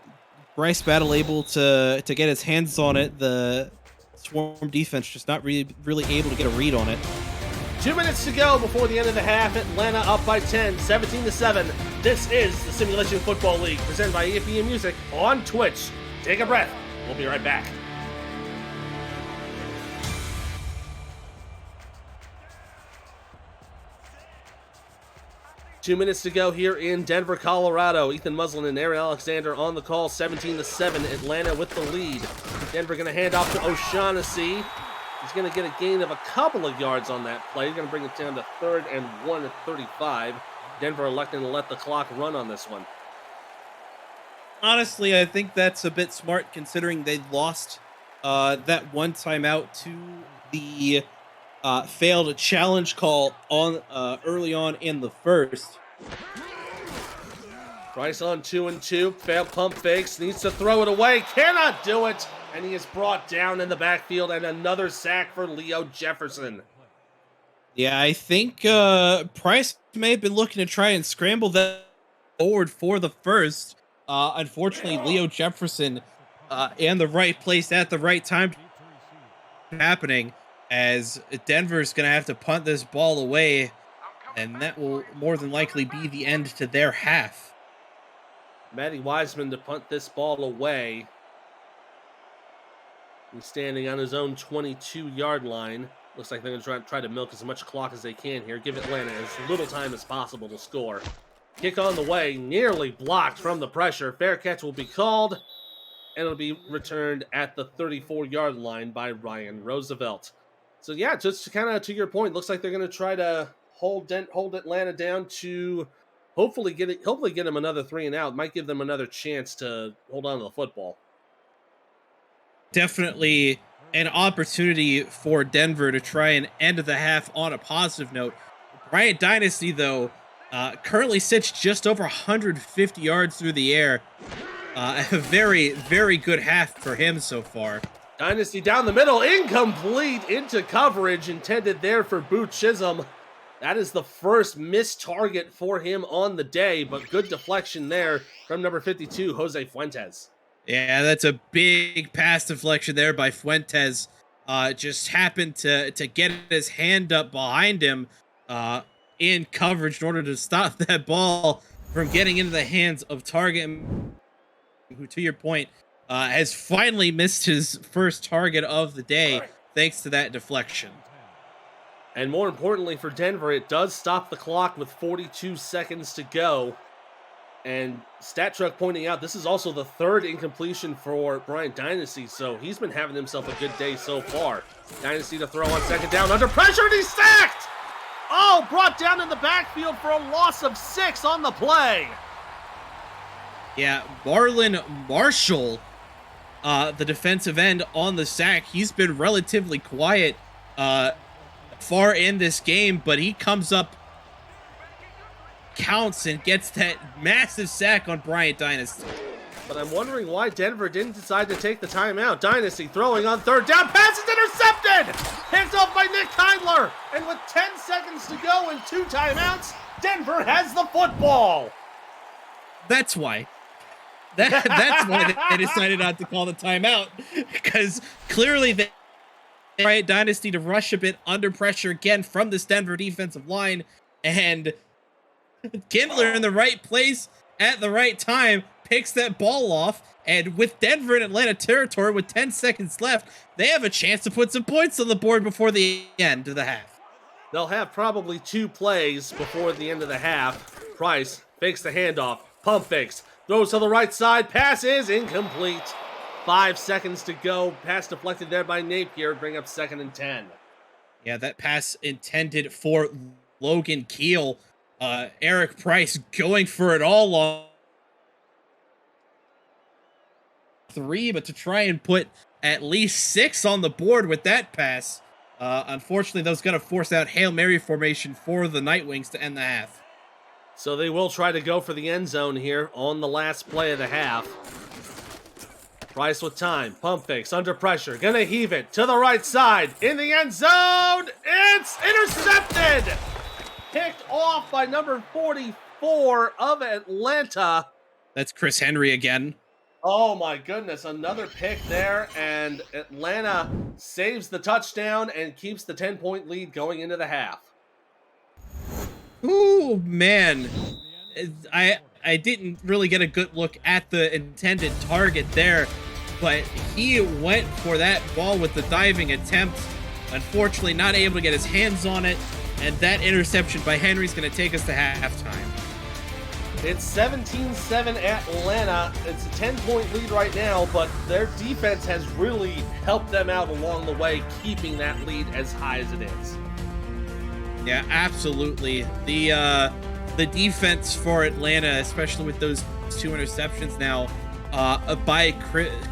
Bryce Battle able to get his hands on it. The Swarm defense just not really able to get a read on it. 2 minutes to go before the end of the half. Atlanta up by 10, 17-7. This is the Simulation Football League, presented by EFE Music on Twitch. Take a breath. We'll be right back. Two minutes to go here in Denver, Colorado. Ethan Muslin and Aaron Alexander on the call, 17-7. Atlanta with the lead. Denver going to hand off to O'Shaughnessy. He's going to get a gain of a couple of yards on that play. He's going to bring it down to 3rd and 1 at 35. Denver electing to let the clock run on this one. Honestly, I think that's a bit smart considering they lost that one timeout to the failed challenge call on early on in the first. Price on 2-2. Failed pump fakes. Needs to throw it away. Cannot do it. And he is brought down in the backfield, and another sack for Leo Jefferson. Yeah, I think Price may have been looking to try and scramble that forward for the first. Unfortunately, Leo Jefferson in the right place at the right time happening, as Denver's going to have to punt this ball away, and that will more than likely be the end to their half. Matty Wiseman to punt this ball away. He's standing on his own 22-yard line. Looks like they're going to try to milk as much clock as they can here. Give Atlanta as little time as possible to score. Kick on the way, nearly blocked from the pressure. Fair catch will be called, and it'll be returned at the 34-yard line by Ryan Roosevelt. So yeah, just kind of to your point, looks like they're going to try to hold Atlanta down to hopefully get them another 3-and-out. Might give them another chance to hold on to the football. Definitely an opportunity for Denver to try and end the half on a positive note. Bryant Dynasty, though, currently sits just over 150 yards through the air. A very, very good half for him so far. Dynasty down the middle, incomplete into coverage, intended there for Boot Chisholm. That is the first missed target for him on the day, but good deflection there from number 52, Jose Fuentes. Yeah, that's a big pass deflection there by Fuentes. Just happened to get his hand up behind him in coverage in order to stop that ball from getting into the hands of Target, who, to your point, has finally missed his first target of the day thanks to that deflection. And more importantly for Denver, it does stop the clock with 42 seconds to go. And StatTruck pointing out this is also the third incompletion for Bryant Dynasty, so he's been having himself a good day so far. Dynasty to throw on second down under pressure, and he's sacked! Oh, brought down in the backfield for a loss of 6 on the play. Yeah, Marlon Marshall, the defensive end on the sack, he's been relatively quiet far in this game, but he comes up counts and gets that massive sack on Bryant Dynasty. But I'm wondering why Denver didn't decide to take the timeout. Dynasty throwing on third down. Pass is intercepted! Hands off by Nick Kindler. And with 10 seconds to go and 2 timeouts, Denver has the football. That's why. That's why they decided not to call the timeout. Because clearly they Bryant Dynasty to rush a bit under pressure again from this Denver defensive line. And Kindler in the right place at the right time picks that ball off, and with Denver in Atlanta territory with 10 seconds left, they have a chance to put some points on the board before the end of the half. They'll have probably 2 plays before the end of the half. Price fakes the handoff, pump fakes, throws to the right side, pass is incomplete. 5 seconds to go, pass deflected there by Napier, bring up 2nd and 10. Yeah, that pass intended for Logan Keel. Eric Price going for it all long 3, but to try and put at least 6 on the board with that pass. Unfortunately, that was going to force out Hail Mary formation for the Nightwings to end the half. So they will try to go for the end zone here on the last play of the half. Price with time, pump fakes, under pressure, gonna heave it to the right side, in the end zone, it's intercepted! Picked off by number 44 of Atlanta. That's Chris Henry again. Oh my goodness, another pick there, and Atlanta saves the touchdown and keeps the 10-point lead going into the half. Ooh, man. I didn't really get a good look at the intended target there, but he went for that ball with the diving attempt. Unfortunately, not able to get his hands on it, and that interception by Henry is going to take us to halftime. It's 17-7 Atlanta. It's a 10-point lead right now, but their defense has really helped them out along the way, keeping that lead as high as it is. Yeah, absolutely. The defense for Atlanta, especially with those 2 interceptions now by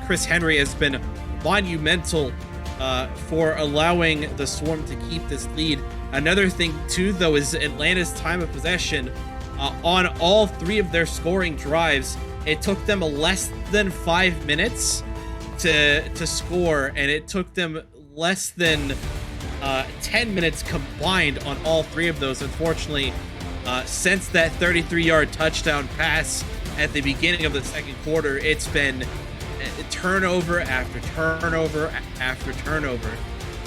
Chris Henry, has been monumental for allowing the Swarm to keep this lead. Another thing, too, though, is Atlanta's time of possession. On all 3 of their scoring drives, it took them less than 5 minutes to score, and it took them less than 10 minutes combined on all 3 of those. Unfortunately, since that 33-yard touchdown pass at the beginning of the second quarter, it's been turnover after turnover after turnover.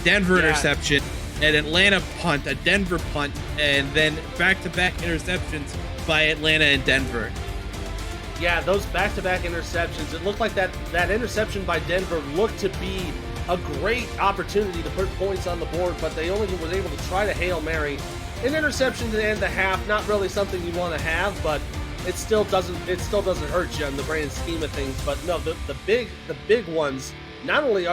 Denver interception, an Atlanta punt, a Denver punt, and then back-to-back interceptions by Atlanta and Denver. Yeah, those back-to-back interceptions, it looked like that interception by Denver looked to be a great opportunity to put points on the board, but they only was able to try to Hail Mary. An interception to end the half, not really something you want to have, but it still doesn't hurt you in the grand scheme of things. But no, the big ones, not only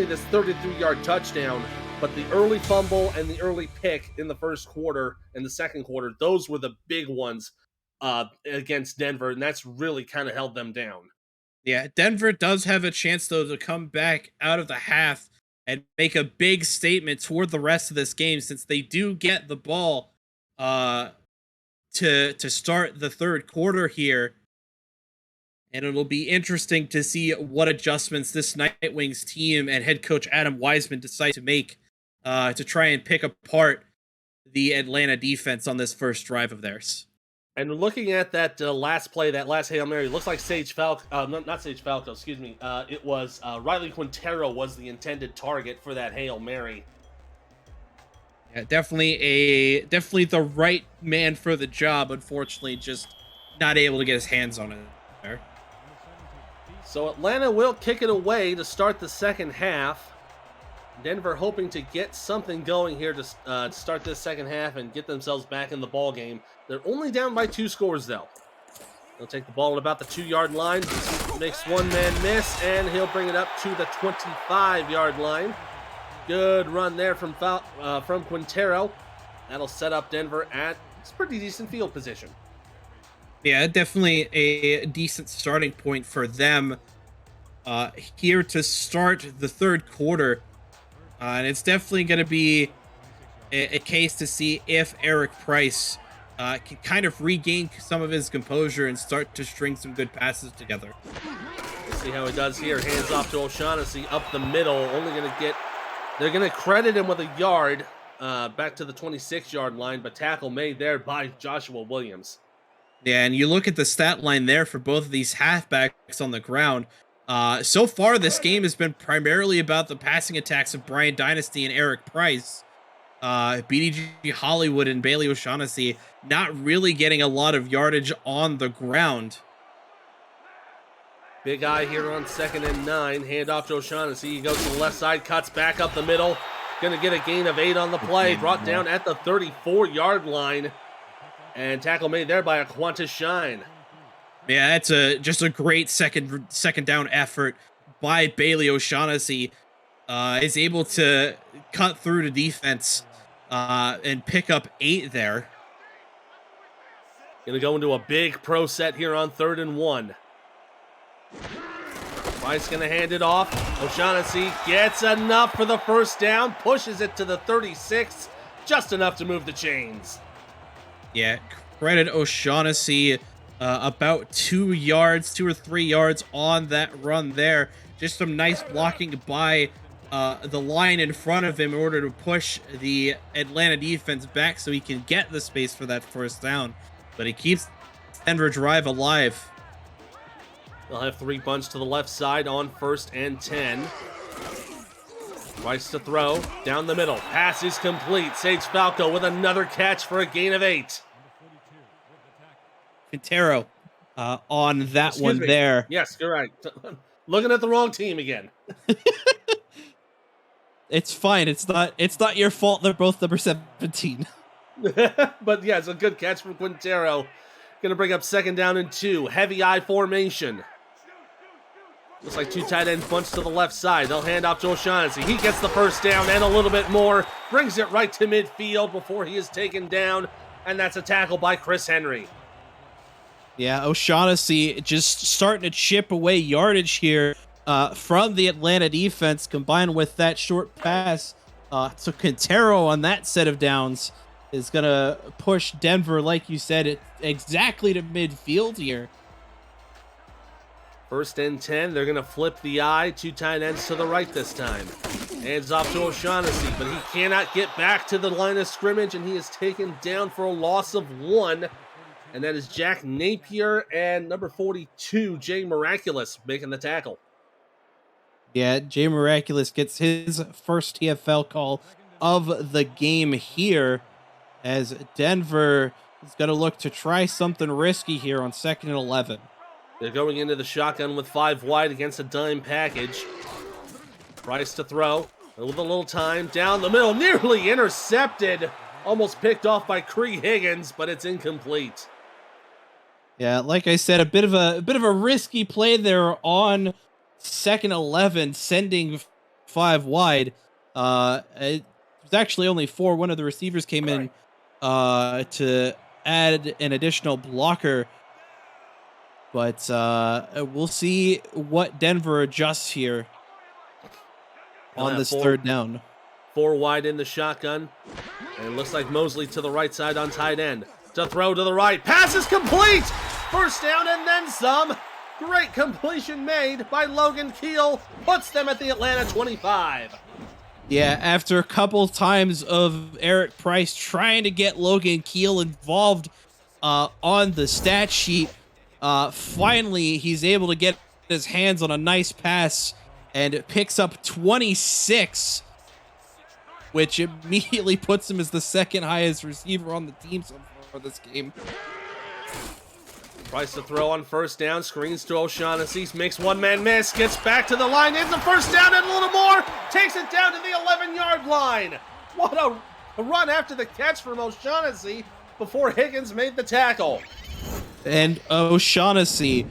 this 33-yard touchdown, but the early fumble and the early pick in the first quarter and the second quarter, those were the big ones against Denver, and that's really kind of held them down. Yeah, Denver does have a chance, though, to come back out of the half and make a big statement toward the rest of this game, since they do get the ball to start the third quarter here. And it'll be interesting to see what adjustments this Nightwings team and head coach Adam Wiseman decide to make to try and pick apart the Atlanta defense on this first drive of theirs. And looking at that last play, that last Hail Mary, looks like Sage Falco, not Sage Falco, excuse me. It was Riley Quintero was the intended target for that Hail Mary. Yeah, definitely the right man for the job. Unfortunately, just not able to get his hands on it there. So Atlanta will kick it away to start the second half. Denver hoping to get something going here to start this second half and get themselves back in the ball game. They're only down by 2 scores, though. He'll take the ball at about the 2-yard line, makes one man miss, and he'll bring it up to the 25-yard line. Good run there from Quintero. That'll set up Denver at a pretty decent field position. Yeah, definitely a decent starting point for them here to start the third quarter. And it's definitely going to be a case to see if Eric Price can kind of regain some of his composure and start to string some good passes together. We'll see how he does here. Hands off to O'Shaughnessy up the middle. Only going to get... They're going to credit him with a yard back to the 26-yard line, but tackle made there by Joshua Williams. Yeah, and you look at the stat line there for both of these halfbacks on the ground. So far, this game has been primarily about the passing attacks of Brian Dynasty and Eric Price. BDG Hollywood and Bailey O'Shaughnessy not really getting a lot of yardage on the ground. Big eye here on 2nd and 9. Hand off to O'Shaughnessy. He goes to the left side, cuts back up the middle. Going to get a gain of 8 on the play. Brought down at the 34-yard line. And tackle made there by Aquantis Shine. Yeah, that's just a great second down effort by Bailey O'Shaughnessy. Is able to cut through the defense and pick up 8 there. Going to go into a big pro set here on 3rd and 1. Price going to hand it off. O'Shaughnessy gets enough for the first down, pushes it to the 36, just enough to move the chains. Yeah, credit O'Shaughnessy about 2 or 3 yards on that run there. Just some nice blocking by the line in front of him in order to push the Atlanta defense back so he can get the space for that first down. But he keeps Denver drive alive. They'll have 3 bunch to the left side on 1st and 10. Price to throw, down the middle. Pass is complete. Sage Falco with another catch for a gain of 8. Quintero on that Excuse one me. there. Yes, you're right. Looking at the wrong team again. It's fine. It's not your fault. They're both number 17. But yeah, it's a good catch from Quintero. Going to bring up 2nd down and 2. Heavy eye formation. Looks like 2 tight ends bunch to the left side. They'll hand off to O'Shaughnessy. He gets the first down and a little bit more. Brings it right to midfield before he is taken down. And that's a tackle by Chris Henry. Yeah, O'Shaughnessy just starting to chip away yardage here from the Atlanta defense, combined with that short pass to Quintero on that set of downs is going to push Denver, like you said, exactly to midfield here. 1st and 10. They're going to flip the eye. 2 tight ends to the right this time. Hands off to O'Shaughnessy, but he cannot get back to the line of scrimmage, and he is taken down for a loss of 1. And that is Jack Napier and number 42, Jay Miraculous, making the tackle. Yeah, Jay Miraculous gets his first TFL call of the game here, as Denver is going to look to try something risky here on 2nd and 11. They're going into the shotgun with 5 wide against a dime package. Price to throw with a little time down the middle, nearly intercepted, almost picked off by Cree Higgins, but it's incomplete. Yeah, like I said, a bit of a risky play there on 2nd 11, sending 5 wide. It was actually only 4. One of the receivers came in to add an additional blocker. But we'll see what Denver adjusts here on this 3rd down. 4 wide in the shotgun. And it looks like Mosley to the right side on tight end. To throw to the right. Pass is complete! First down and then some. Great completion made by Logan Keel. Puts them at the Atlanta 25. Yeah, after a couple times of Eric Price trying to get Logan Keel involved on the stat sheet, finally he's able to get his hands on a nice pass and picks up 26, which immediately puts him as the 2nd highest receiver on the team so far this game. Price to throw on 1st down, screens to O'Shaughnessy, makes 1-man miss, gets back to the line, ends the 1st down and a little more, takes it down to the 11-yard line. What a run after the catch from O'Shaughnessy before Higgins made the tackle. And O'Shaughnessy,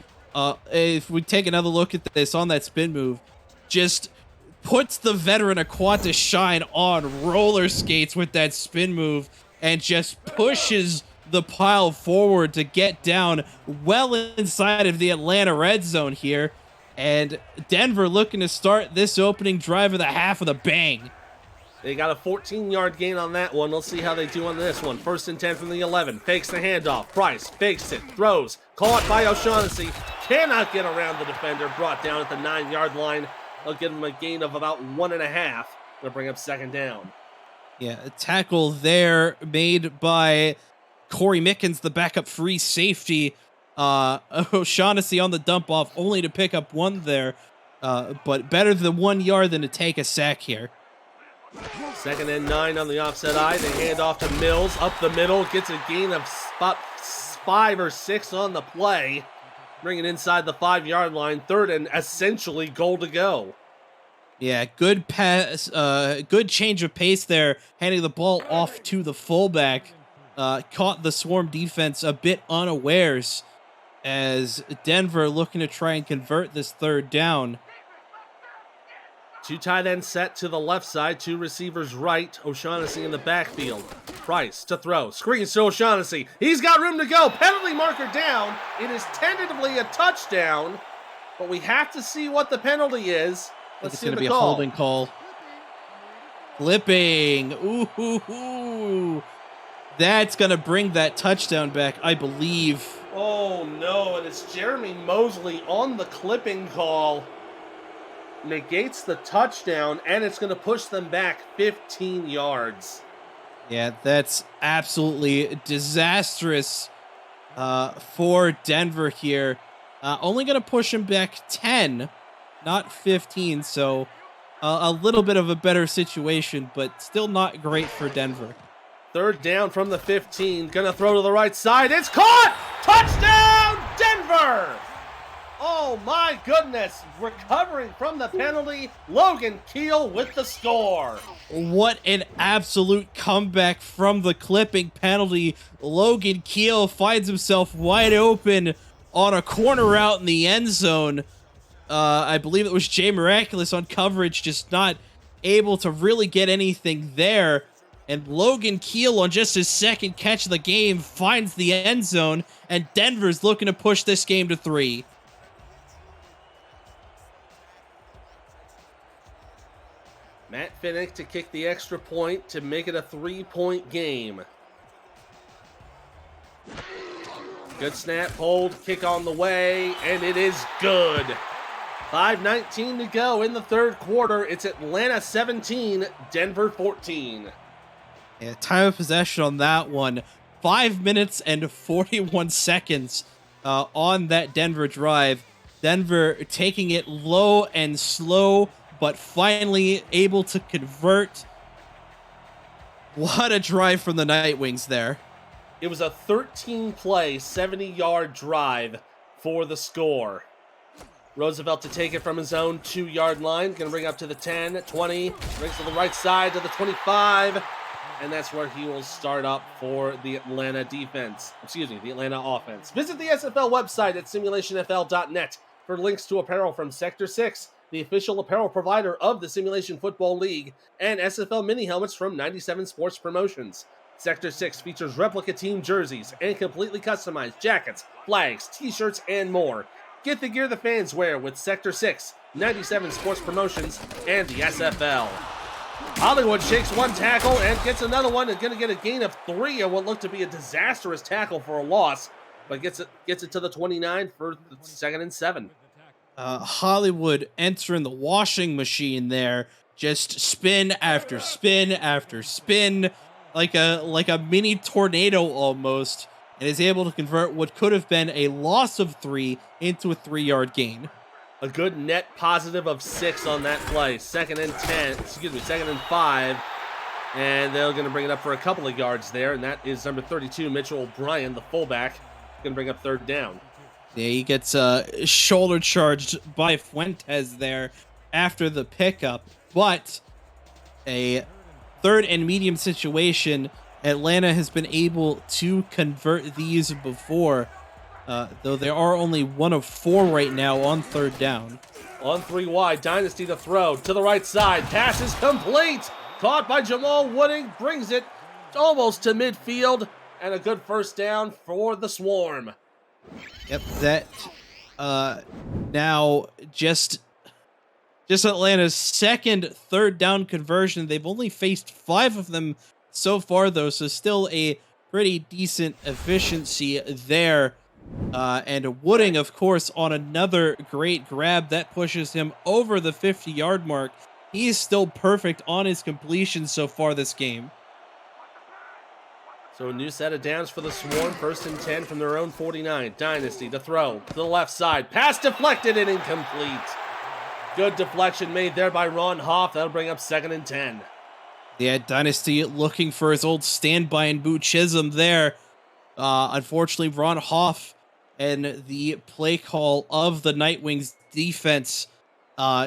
if we take another look at this on that spin move, just puts the veteran Aquantis Shine on roller skates with that spin move and just pushes the pile forward to get down well inside of the Atlanta red zone here. And Denver looking to start this opening drive of the half with a bang. They got a 14-yard gain on that one. Let's see how they do on this one. 1st and 10 from the 11. Fakes the handoff. Price fakes it. Throws. Caught by O'Shaughnessy. Cannot get around the defender. Brought down at the 9-yard line. They'll give him a gain of about 1.5. They'll bring up 2nd down. Yeah, a tackle there made by Corey Mickens, the backup free safety. O'Shaughnessy on the dump off, only to pick up 1 there. But better than 1 yard than to take a sack here. 2nd and 9 on the offset eye. They hand off to Mills up the middle. Gets a gain of about 5 or 6 on the play. Bring it inside the 5-yard line. 3rd and essentially goal to go. Yeah, good pass, good change of pace there, handing the ball off to the fullback. Caught the Swarm defense a bit unawares as Denver looking to try and convert this 3rd down. 2 tight ends set to the left side, 2 receivers right. O'Shaughnessy in the backfield. Price to throw. Screens to O'Shaughnessy. He's got room to go. Penalty marker down. It is tentatively a touchdown, but we have to see what the penalty is. Let's see it's going to be call. A holding call. Flipping. Ooh. That's going to bring that touchdown back, I believe. Oh, no, and it's Jeremy Mosley on the clipping call. Negates the touchdown, and it's going to push them back 15 yards. Yeah, that's absolutely disastrous for Denver here. Only going to push him back 10, not 15, so a little bit of a better situation, but still not great for Denver. 3rd down from the 15. Going to throw to the right side. It's caught! Touchdown, Denver! Oh my goodness, recovering from the penalty, Logan Keel with the score. What an absolute comeback from the clipping penalty. Logan Keel finds himself wide open on a corner route in the end zone. I believe it was Jay Miraculous on coverage, just not able to really get anything there. And Logan Keel on just his 2nd catch of the game finds the end zone, and Denver's looking to push this game to 3. Matt Finnick to kick the extra point to make it a 3-point game. Good snap, hold, kick on the way, and it is good. 5:19 to go in the 3rd quarter. It's Atlanta 17, Denver 14. Yeah, time of possession on that one, 5 minutes and 41 seconds on that Denver drive. Denver taking it low and slow, but finally able to convert. What a drive from the Nightwings there. It was a 13-play, 70-yard drive for the score. Roosevelt to take it from his own 2-yard line. Going to bring up to the 10, 20. Brings to the right side to the 25. And that's where he will start up for the Atlanta defense. Excuse me, the Atlanta offense. Visit the SFL website at simulationfl.net for links to apparel from Sector 6, the official apparel provider of the Simulation Football League, and SFL mini helmets from 97 Sports Promotions. Sector 6 features replica team jerseys and completely customized jackets, flags, t-shirts, and more. Get the gear the fans wear with Sector 6, 97 Sports Promotions, and the SFL. Hollywood shakes 1 tackle and gets another one, and going to get a gain of 3 on what looked to be a disastrous tackle for a loss, but gets it to the 29 for the 2nd and 7. Hollywood entering the washing machine there, just spin after spin after spin, like a mini tornado almost, and is able to convert what could have been a loss of 3 into a 3-yard gain. A good net positive of 6 on that play. 2nd and 5. And they're going to bring it up for a couple of yards there, and that is number 32, Mitchell O'Brien, the fullback, going to bring up 3rd down. Yeah, he gets shoulder charged by Fuentes there after the pickup, but a 3rd and medium situation. Atlanta has been able to convert these before, though they are only 1 of 4 right now on 3rd down. On 3 wide, Dynasty to throw to the right side. Pass is complete. Caught by Jamal Wooding, brings it almost to midfield, and a good 1st down for the Swarm. Yep, that now just just Atlanta's second third down conversion. They've only faced 5 of them so far, though, so still a pretty decent efficiency there. And Wooding, of course, on another great grab that pushes him over the 50-yard mark. He's still perfect on his completion so far this game. So a new set of downs for the Swarm. 1st and 10 from their own 49. Dynasty to throw to the left side. Pass deflected and incomplete. Good deflection made there by Ron Hoff. That'll bring up 2nd and 10. Yeah, Dynasty looking for his old standby and Boo Chisholm there. Unfortunately, Ron Hoff and the play call of the Nightwings defense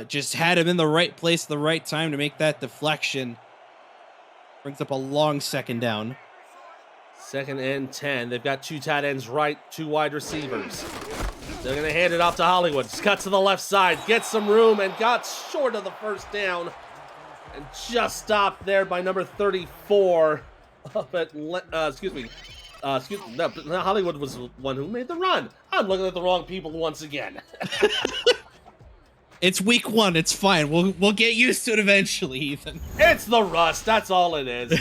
just had him in the right place at the right time to make that deflection. Brings up a long 2nd down. 2nd and 10. They've got 2 tight ends right, 2 wide receivers. They're going to hand it off to Hollywood. Cut to the left side, gets some room, and got short of the 1st down. And just stopped there by number 34. Up at, excuse me, no, Hollywood was the one who made the run. I'm looking at the wrong people once again. It's week 1. It's fine. We'll get used to it eventually, Ethan. It's the rust. That's all it is.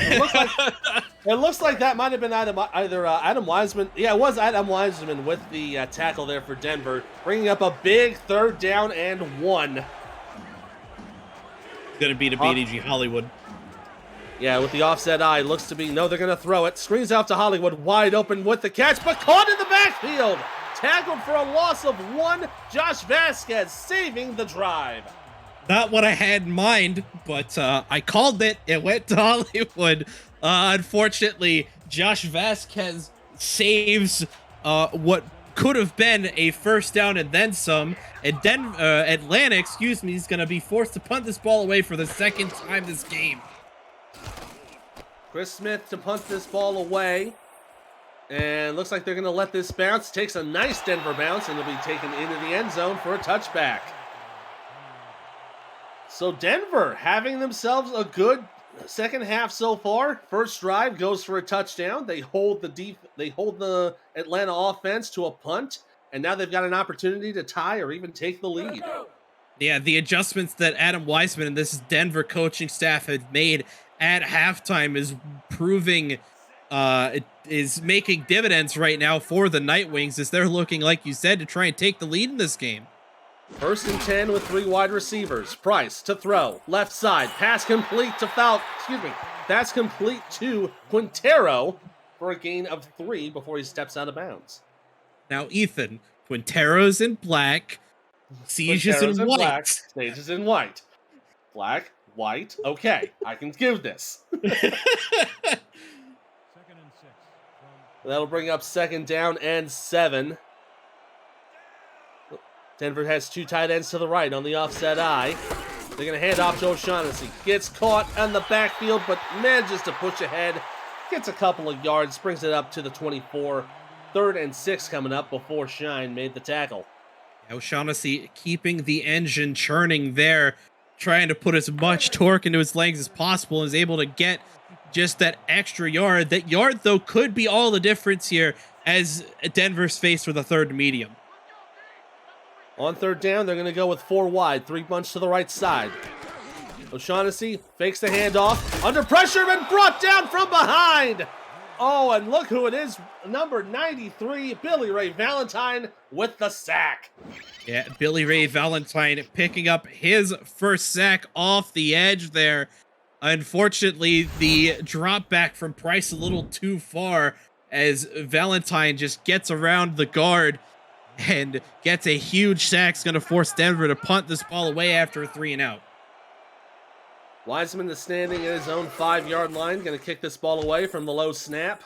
It looks like that might have been either Adam Wiseman. Yeah, it was Adam Wiseman with the tackle there for Denver, bringing up a big 3rd down and 1. Gonna be to BDG Hollywood. Yeah, with the offset eye, looks to be, no, they're going to throw it. Screens out to Hollywood, wide open with the catch, but caught in the backfield. Tackled for a loss of 1. Josh Vasquez saving the drive. Not what I had in mind, but I called it. It went to Hollywood. Unfortunately, Josh Vasquez saves what could have been a 1st down and then some. And Atlanta, is going to be forced to punt this ball away for the 2nd time this game. Chris Smith to punt this ball away. And looks like they're going to let this bounce. Takes a nice Denver bounce, and it'll be taken into the end zone for a touchback. So Denver having themselves a good 2nd half so far. 1st drive goes for a touchdown. They hold the Atlanta offense to a punt, and now they've got an opportunity to tie or even take the lead. Yeah, the adjustments that Adam Wiseman and this Denver coaching staff had made at halftime is proving is making dividends right now for the Nightwings as they're looking, like you said, to try and take the lead in this game. 1st and 10 with 3 wide receivers. Price to throw. Left side. Pass complete to That's complete to Quintero for a gain of 3 before he steps out of bounds. Now, Ethan, Quintero's in black. Siege is in white. Black, Stage is in white. Black, white. Okay, I can give this. That'll bring up 2nd down and 7. Denver has 2 tight ends to the right on the offset eye. They're going to hand off to O'Shaughnessy. Gets caught in the backfield, but manages to push ahead. Gets a couple of yards, brings it up to the 24. 3rd and 6 coming up before Shine made the tackle. O'Shaughnessy keeping the engine churning there, trying to put as much torque into his legs as possible, and is able to get just that extra yard. That yard, though, could be all the difference here as Denver's faced with a 3rd medium. On 3rd down, they're going to go with 4 wide, 3 bunch to the right side. O'Shaughnessy fakes the handoff, under pressure, and brought down from behind. Oh, and look who it is, number 93, Billy Ray Valentine with the sack. Yeah, Billy Ray Valentine picking up his 1st sack off the edge there. Unfortunately, the drop back from Price a little too far as Valentine just gets around the guard and gets a huge sack. It's going to force Denver to punt this ball away after a 3 and out. Wiseman is standing at his own 5-yard line, going to kick this ball away from the low snap.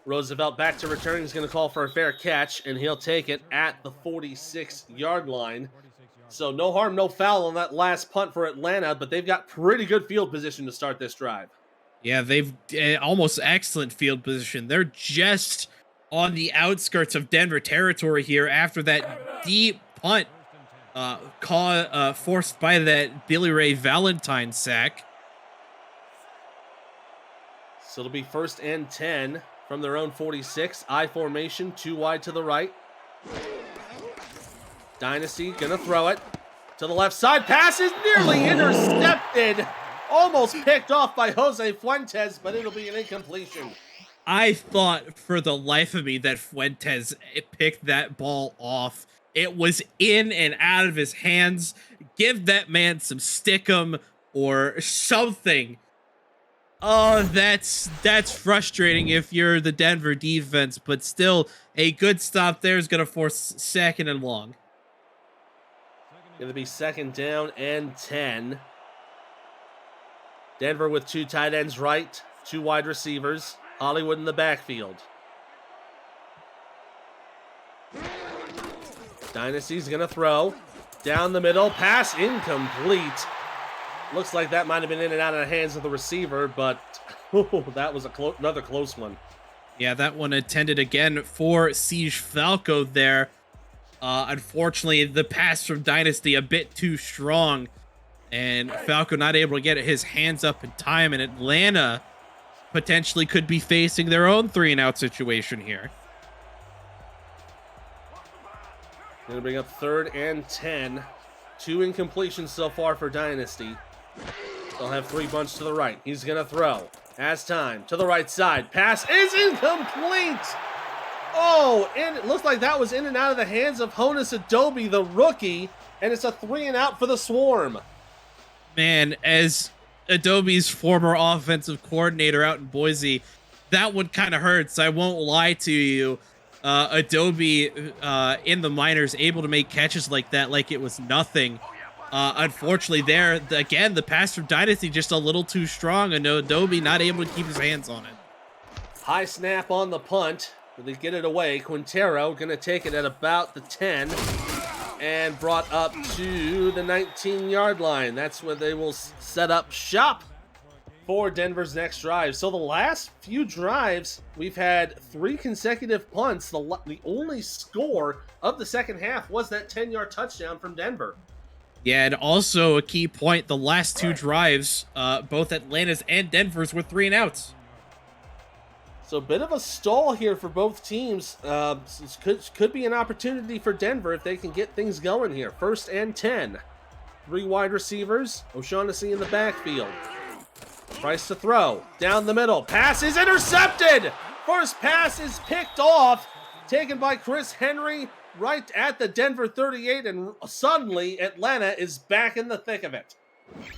Roosevelt back to return. He's going to call for a fair catch, and he'll take it at the 46-yard line. So no harm, no foul on that last punt for Atlanta, but they've got pretty good field position to start this drive. Yeah, they've almost excellent field position. They're just on the outskirts of Denver territory here after that deep punt forced by that Billy Ray Valentine sack. So it'll be 1st and 10 from their own 46. I formation, 2 wide to the right. Dynasty gonna throw it to the left side. Pass is nearly intercepted. Almost picked off by Jose Fuentes, but it'll be an incompletion. I thought for the life of me that Fuentes picked that ball off. It was in and out of his hands. Give that man some stickum or something. Oh, that's frustrating if you're the Denver defense, but still a good stop there is going to force 2nd and long. Going to be 2nd down and 10. Denver with 2 tight ends right, 2 wide receivers. Hollywood in the backfield. Dynasty's going to throw. Down the middle. Pass incomplete. Looks like that might have been in and out of the hands of the receiver, but that was another close one. Yeah, that one intended again for Siege Falco there. Unfortunately, the pass from Dynasty a bit too strong, and Falco not able to get his hands up in time, and Atlanta potentially could be facing their own 3-and-out situation here. Going to bring up 3rd and 10. 2 incompletions so far for Dynasty. They'll have 3 bunch to the right. He's going to throw. Has time. To the right side. Pass is incomplete. Oh, and it looks like that was in and out of the hands of Honus Adobe, the rookie. And it's a 3-and-out for the Swarm. Man, as Adobe's former offensive coordinator out in Boise, that one kind of hurts. I won't lie to you. Adobe in the minors able to make catches like that like it was nothing. Unfortunately there, again, the pass from Dynasty just a little too strong, and Adobe not able to keep his hands on it. High snap on the punt. They get it away. Quintero going to take it at about the 10 and brought up to the 19-yard line. That's where they will set up shop for Denver's next drive. So the last few drives, we've had 3 consecutive punts. The only score of the second half was that 10-yard touchdown from Denver. Yeah, and also a key point, the last 2 drives, both Atlanta's and Denver's were 3-and-outs. So a bit of a stall here for both teams. Could be an opportunity for Denver if they can get things going here. 1st and 10. 3 wide receivers. O'Shaughnessy in the backfield. Price to throw. Down the middle. Pass is intercepted. First pass is picked off. Taken by Chris Henry right at the Denver 38. And suddenly Atlanta is back in the thick of it.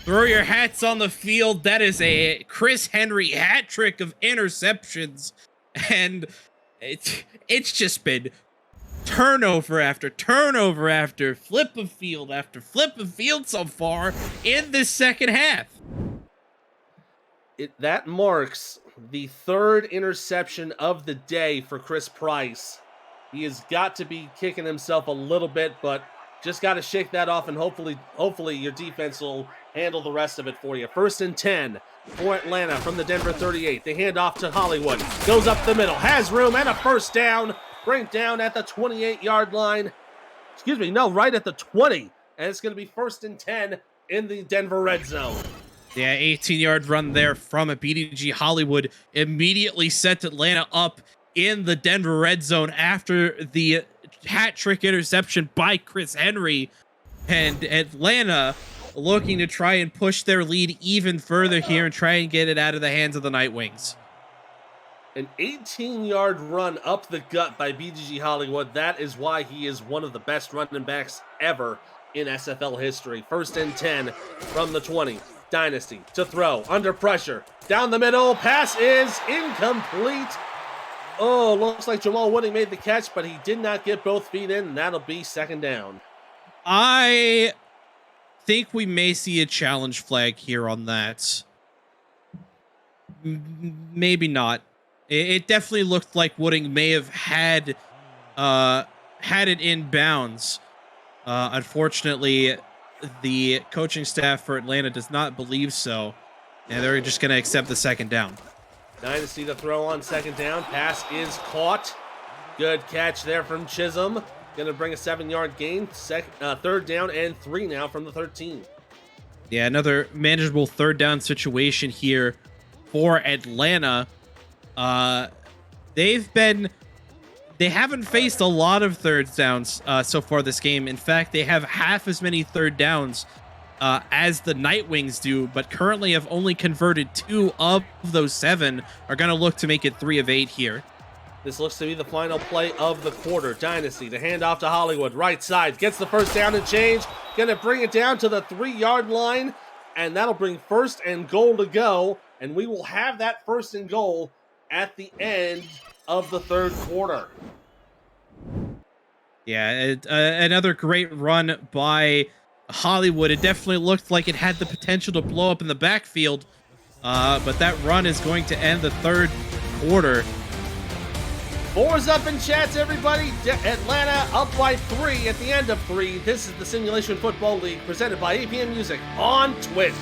Throw your hats on the field. That is a Chris Henry hat trick of interceptions. And it's just been turnover after turnover after flip of field after flip of field so far in this second half. That marks the 3rd interception of the day for Chris Price. He has got to be kicking himself a little bit, but just got to shake that off, and hopefully your defense will handle the rest of it for you. 1st and 10 for Atlanta from the Denver 38. They hand off to Hollywood. Goes up the middle. Has room and a 1st down. Bring down at the 28-yard line. Excuse me, no, right at the 20. And it's going to be 1st and 10 in the Denver red zone. Yeah, 18-yard run there from a BDG Hollywood immediately set Atlanta up in the Denver red zone after the hat trick interception by Chris Henry, and Atlanta looking to try and push their lead even further here and try and get it out of the hands of the Nightwings. An 18-yard run up the gut by BGG Hollywood. That is why he is one of the best running backs ever in SFL history. 1st and 10 from the 20. Dynasty to throw, under pressure, down the middle, pass is incomplete. Oh, looks like Jamal Wooding made the catch, but he did not get both feet in, and that'll be 2nd down. I think we may see a challenge flag here on that. Maybe not. It definitely looked like Wooding may have had it in bounds. Unfortunately, the coaching staff for Atlanta does not believe so, and they're just going to accept the 2nd down. Dynasty to throw on 2nd down. Pass is caught. Good catch there from Chisholm. Going to bring a 7-yard gain. 3rd down and 3 now from the 13. Yeah, another manageable 3rd down situation here for Atlanta. They've been they haven't faced a lot of third downs so far this game. In fact, they have half as many third downs as the Nightwings do, but currently have only converted 2 of those 7. Are going to look to make it 3 of 8 here. This looks to be the final play of the quarter. Dynasty to hand off to Hollywood. Right side. Gets the first down and change. Going to bring it down to the 3-yard line. And that'll bring 1st and goal to go. And we will have that 1st and goal at the end of the 3rd quarter. Yeah, another great run by Hollywood. It definitely looked like it had the potential to blow up in the backfield. But that run is going to end the 3rd quarter. 4's up in chats, everybody. Atlanta up by 3 at the end of 3. This is the Simulation Football League presented by APM Music on Twitch.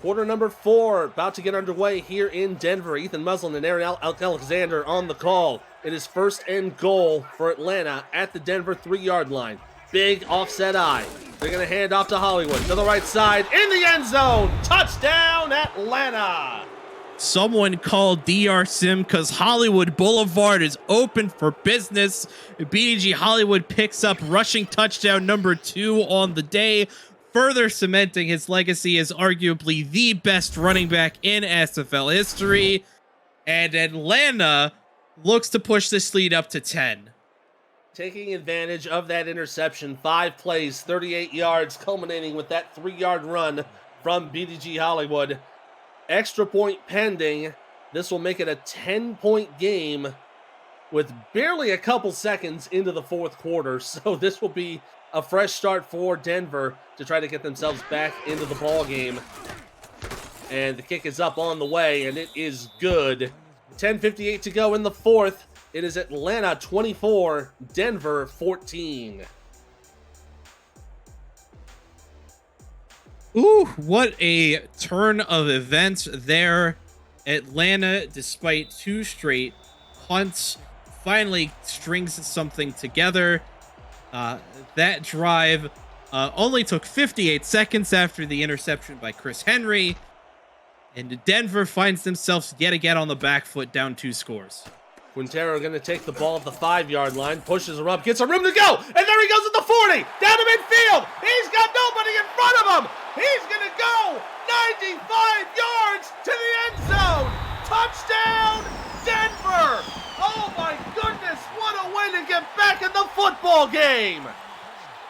Quarter number 4 about to get underway here in Denver. Ethan Muslin and Aaron Alexander on the call. It is 1st and goal for Atlanta at the Denver 3-yard line. Big offset eye. They're going to hand off to Hollywood to the right side in the end zone. Touchdown, Atlanta. Someone called DR Sim because Hollywood Boulevard is open for business. BDG Hollywood picks up rushing touchdown number 2 on the day, further cementing his legacy as arguably the best running back in SFL history. And Atlanta looks to push this lead up to 10. Taking advantage of that interception, 5 plays, 38 yards, culminating with that 3-yard run from BDG Hollywood. Extra point pending. This will make it a 10-point game with barely a couple seconds into the 4th quarter. So this will be a fresh start for Denver to try to get themselves back into the ball game. And the kick is up on the way, and it is good. 10:58 to go in the 4th. It is Atlanta 24, Denver 14. Ooh, what a turn of events there. Atlanta, despite 2 straight punts, finally strings something together. That drive only took 58 seconds after the interception by Chris Henry. And Denver finds themselves yet again on the back foot, down 2 scores. Quintero going to take the ball at the 5-yard line, pushes her up, gets a room to go, and there he goes at the 40, down to midfield. He's got nobody in front of him. He's going to go 95 yards to the end zone. Touchdown, Denver. Oh my goodness, what a way to get back in the football game.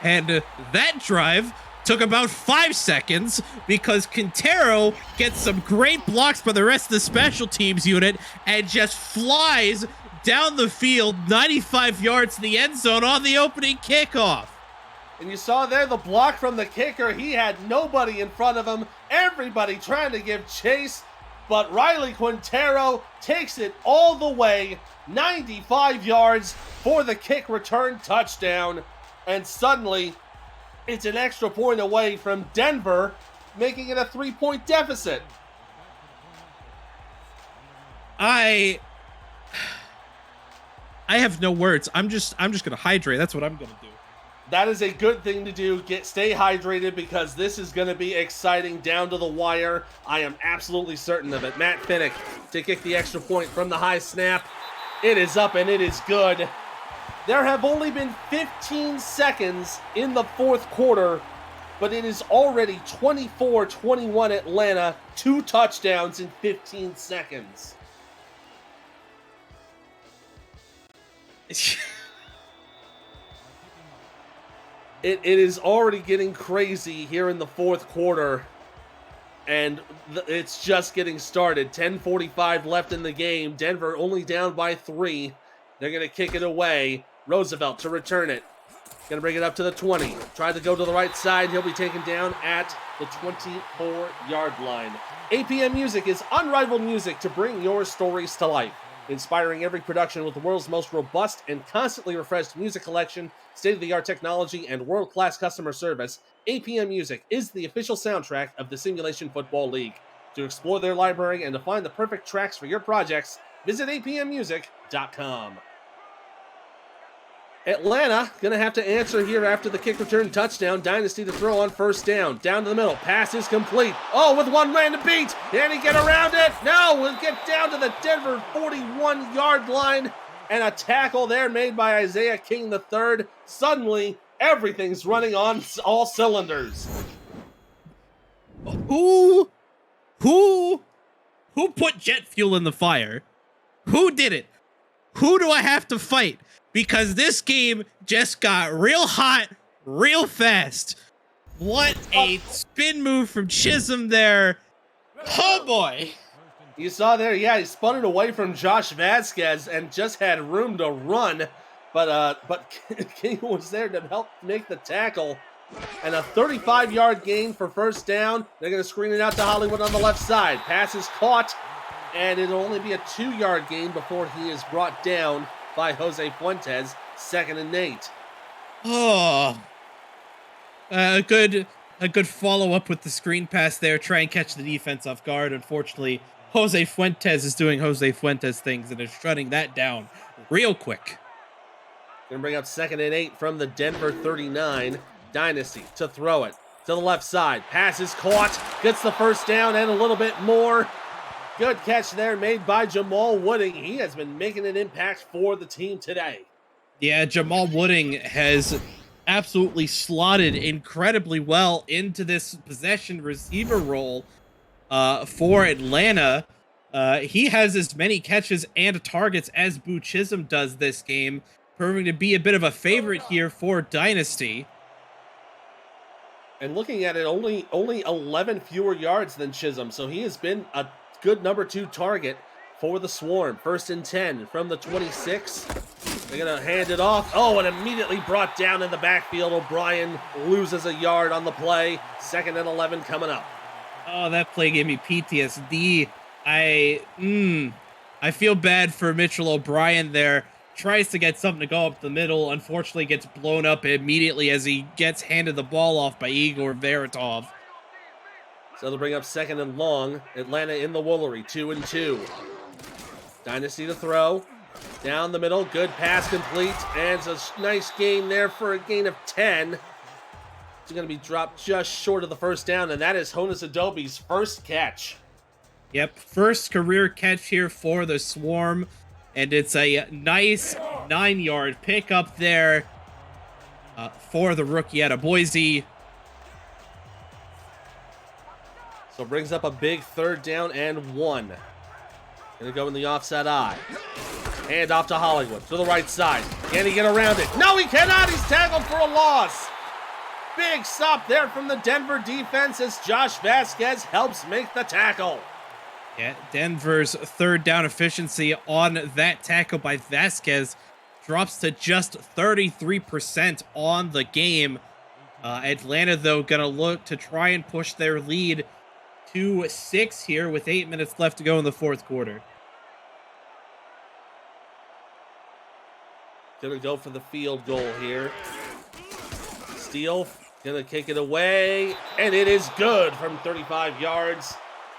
And that drive took about 5 seconds because Quintero gets some great blocks by the rest of the special teams unit and just flies down the field 95 yards to the end zone on the opening kickoff. And you saw there the block from the kicker. He had nobody in front of him. Everybody trying to give chase. But Riley Quintero takes it all the way. 95 yards for the kick return touchdown. And suddenly, it's an extra point away from Denver, making it a 3-point deficit. I have no words. I'm just gonna hydrate. That's what I'm gonna do. That is a good thing to do. Stay hydrated because this is going to be exciting down to the wire. I am absolutely certain of it. Matt Finnick to kick the extra point from the high snap. It is up and it is good. There have only been 15 seconds in the 4th quarter, but it is already 24-21 Atlanta, 2 touchdowns in 15 seconds. It is already getting crazy here in the 4th quarter, and it's just getting started. 10:45 left in the game. Denver only down by 3. They're going to kick it away. Roosevelt to return it. Going to bring it up to the 20. Tried to go to the right side. He'll be taken down at the 24-yard line. APM Music is unrivaled music to bring your stories to life. Inspiring every production with the world's most robust and constantly refreshed music collection, state-of-the-art technology, and world-class customer service, APM Music is the official soundtrack of the Simulation Football League. To explore their library and to find the perfect tracks for your projects, visit apmmusic.com. Atlanta gonna have to answer here after the kick return touchdown. Dynasty to throw on first down. Down to the middle. Pass is complete. Oh, with one man to beat. Can he get around it? No, we'll get down to the Denver 41-yard line. And a tackle there made by Isaiah King III. Suddenly, everything's running on all cylinders. Who put jet fuel in the fire? Who did it? Who do I have to fight? Because this game just got real hot, real fast. What a spin move from Chisholm there. Oh boy. You saw there, yeah, he spun it away from Josh Vasquez and just had room to run. But King was there to help make the tackle. And a 35-yard gain for first down. They're going to screen it out to Hollywood on the left side. Pass is caught, and it'll only be a 2-yard gain before he is brought down by Jose Fuentes, 2nd and 8. Oh, a good follow-up with the screen pass there. Try and catch the defense off guard. Unfortunately, Jose Fuentes is doing Jose Fuentes things and is shutting that down real quick. Going to bring up 2nd and 8 from the Denver 39. Dynasty to throw it to the left side. Pass is caught. Gets the first down and a little bit more. Good catch there made by Jamal Wooding. He has been making an impact for the team today. Yeah, Jamal Wooding has absolutely slotted incredibly well into this possession receiver role for Atlanta. He has as many catches and targets as Boo Chisholm does this game, proving to be a bit of a favorite here for Dynasty. And looking at it, only 11 fewer yards than Chisholm, so he has been a good number 2 target for the Swarm. 1st and 10 from the 26. They're going to hand it off. Oh, and immediately brought down in the backfield. O'Brien loses a yard on the play. 2nd and 11 coming up. Oh, that play gave me PTSD. I feel bad for Mitchell O'Brien there. Tries to get something to go up the middle. Unfortunately, gets blown up immediately as he gets handed the ball off by Igor Veritov. So they'll bring up 2nd and long. Atlanta in the Woolery, 2 and 2. Dynasty to throw. Down the middle, good pass complete. And it's a nice gain there for a gain of 10. It's going to be dropped just short of the first down, and that is Honus Adobe's first catch. Yep, first career catch here for the Swarm. And it's a nice 9-yard pickup there for the rookie out of Boise. So brings up a big 3rd down and 1. Gonna go in the offside eye. Hand off to Hollywood to the right side. Can he get around it? No, he cannot. He's tackled for a loss. Big stop there from the Denver defense as Josh Vasquez helps make the tackle. Yeah, Denver's 3rd down efficiency on that tackle by Vasquez drops to just 33% on the game. Atlanta, though, going to look to try and push their lead to 6 here with 8 minutes left to go in the 4th quarter. Gonna go for the field goal here. Steele gonna kick it away, and it is good from 35 yards.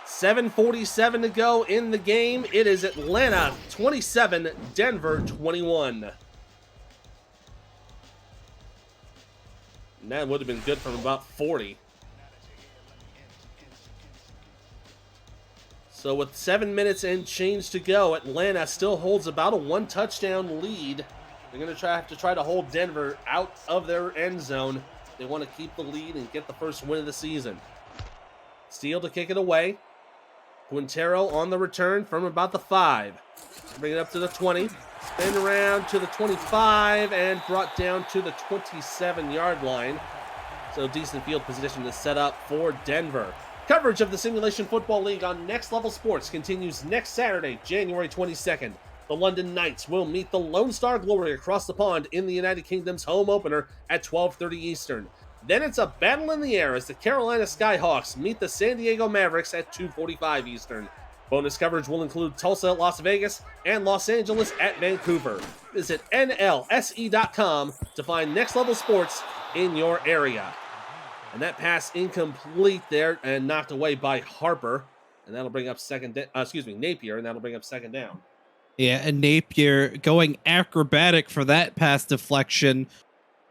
7:47 to go in the game. It is Atlanta 27, Denver 21. And that would have been good from about 40. So with 7 minutes and change to go, Atlanta still holds about a 1-touchdown lead. They're going to have to try to hold Denver out of their end zone. They want to keep the lead and get the first win of the season. Steele to kick it away. Quintero on the return from about the 5. Bring it up to the 20. Spin around to the 25 and brought down to the 27-yard line. So decent field position to set up for Denver. Coverage of the Simulation Football League on Next Level Sports continues next Saturday, January 22nd. The London Knights will meet the Lone Star Glory across the pond in the United Kingdom's home opener at 12:30 Eastern. Then it's a battle in the air as the Carolina Skyhawks meet the San Diego Mavericks at 2:45 Eastern. Bonus coverage will include Tulsa at Las Vegas and Los Angeles at Vancouver. Visit NLSE.com to find Next Level Sports in your area. And that pass incomplete there and knocked away by Harper. And that'll bring up Napier, and that'll bring up 2nd down. Yeah, and Napier going acrobatic for that pass deflection.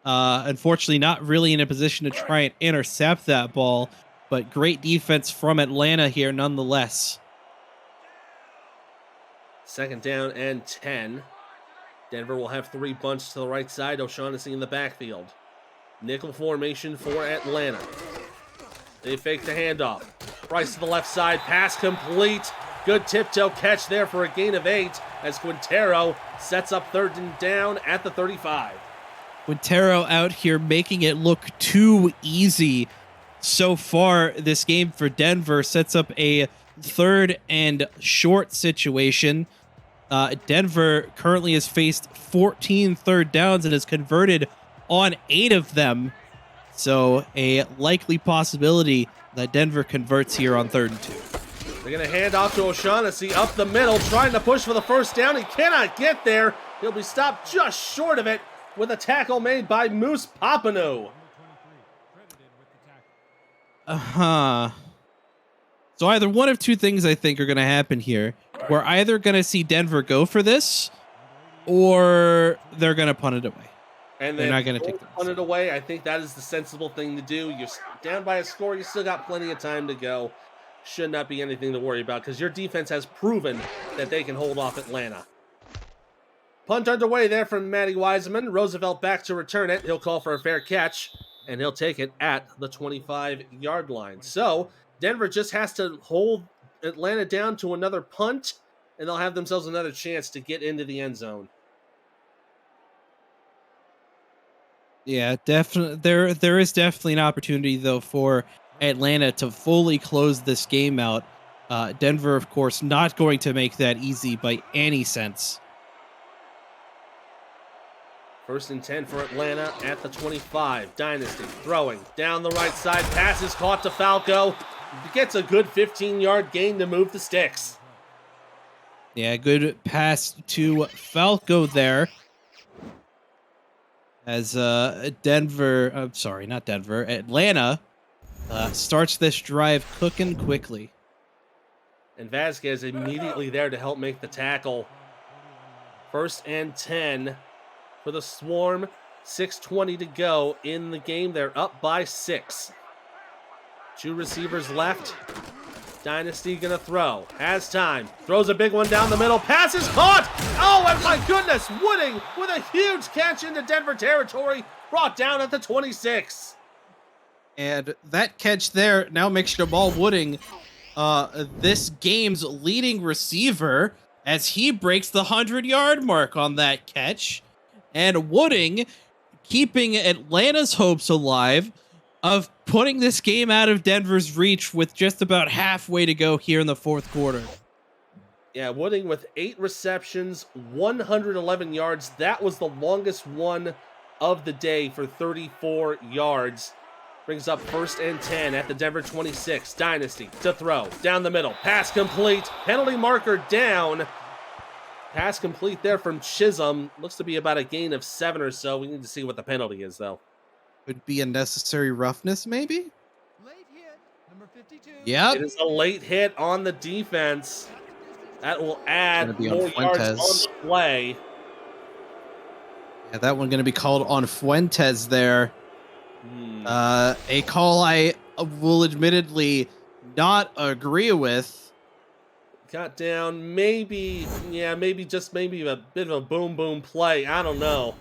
Unfortunately, not really in a position to try and intercept that ball, but great defense from Atlanta here nonetheless. 2nd down and 10. Denver will have 3 bunts to the right side. O'Shaughnessy in the backfield. Nickel formation for Atlanta. They fake the handoff. Price to the left side. Pass complete. Good tiptoe catch there for a gain of 8 as Quintero sets up 3rd down at the 35. Quintero out here making it look too easy so far this game for Denver. Sets up a 3rd and short situation. Denver currently has faced 14 third downs and has converted on 8 of them. So a likely possibility that Denver converts here on 3rd and 2. They're going to hand off to O'Shaughnessy up the middle, trying to push for the 1st down. He cannot get there. He'll be stopped just short of it with a tackle made by Moose Papineau. So either one of 2 things I think are going to happen here. We're either going to see Denver go for this, or they're going to punt it away. And they're not going to take the punt it away. I think that is the sensible thing to do. You're down by a score. You still got plenty of time to go. Should not be anything to worry about because your defense has proven that they can hold off Atlanta. Punt underway there from Matty Wiseman. Roosevelt back to return it. He'll call for a fair catch, and he'll take it at the 25-yard line. So Denver just has to hold Atlanta down to another punt, and they'll have themselves another chance to get into the end zone. Yeah, definitely. There is definitely an opportunity though for Atlanta to fully close this game out. Denver, of course, not going to make that easy by any sense. 1st and 10 for Atlanta at the 25. Dynasty throwing down the right side. Pass is caught to Falco. Gets a good 15-yard gain to move the sticks. Yeah, good pass to Falco there. As Atlanta starts this drive cooking quickly. And Vasquez immediately there to help make the tackle. 1st and 10 for the Swarm. 6:20 to go in the game. They're up by 6. 2 receivers left. Dynasty gonna throw. Has time. Throws a big one down the middle. Pass is caught! Oh, and my goodness! Wooding with a huge catch into Denver territory. Brought down at the 26. And that catch there now makes Jamal Wooding this game's leading receiver as he breaks the 100-yard mark on that catch. And Wooding keeping Atlanta's hopes alive of putting this game out of Denver's reach with just about halfway to go here in the 4th quarter. Yeah, Wooding with 8 receptions, 111 yards. That was the longest one of the day for 34 yards. Brings up 1st and 10 at the Denver 26. Dynasty to throw. Down the middle. Pass complete. Penalty marker down. Pass complete there from Chisholm. Looks to be about a gain of 7 or so. We need to see what the penalty is, though. Could be a necessary roughness, maybe? Late hit, number 52. Yep. It is a late hit on the defense. That will add more yards on the play. Yeah, that one going to be called on Fuentes there. A call I will admittedly not agree with. Got down, maybe a bit of a boom play. I don't know.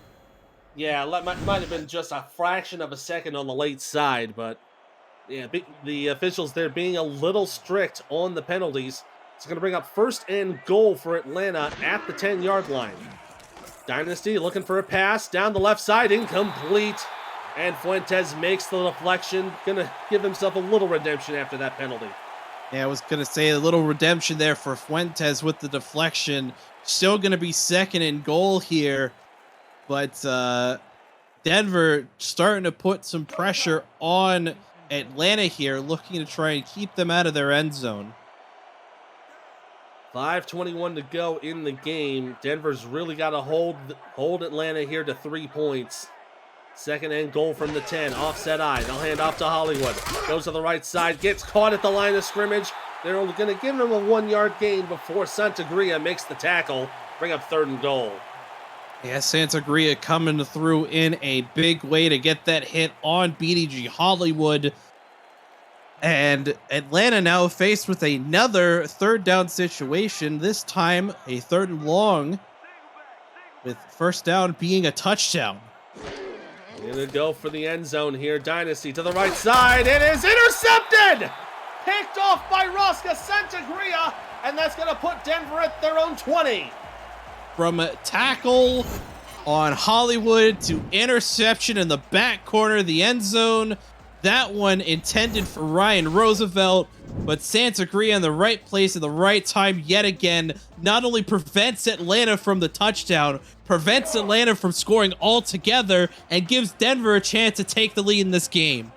Yeah, might have been just a fraction of a second on the late side, but yeah, the officials there being a little strict on the penalties. It's going to bring up 1st and goal for Atlanta at the 10-yard line. Dynasty looking for a pass down the left side, incomplete. And Fuentes makes the deflection. Going to give himself a little redemption after that penalty. Yeah, I was going to say a little redemption there for Fuentes with the deflection. Still going to be 2nd and goal here. But Denver starting to put some pressure on Atlanta here, looking to try and keep them out of their end zone. 5:21 to go in the game. Denver's really got to hold Atlanta here to 3 points. 2nd and goal from the 10. Offset eye. They'll hand off to Hollywood. Goes to the right side. Gets caught at the line of scrimmage. They're only going to give him a 1-yard gain before Santagria makes the tackle. bring up 3rd and goal. Yeah, Santagria coming through in a big way to get that hit on BDG Hollywood. And Atlanta now faced with another 3rd down situation, this time a 3rd and long, with 1st down being a touchdown. Gonna go for the end zone here. Dynasty to the right side. It is intercepted! Picked off by Rosca Santagria, and that's gonna put Denver at their own 20. From a tackle on Hollywood to interception in the back corner of the end zone. That one intended for Ryan Roosevelt, but Santagria in the right place at the right time yet again not only prevents Atlanta from the touchdown, prevents Atlanta from scoring altogether, and gives Denver a chance to take the lead in this game.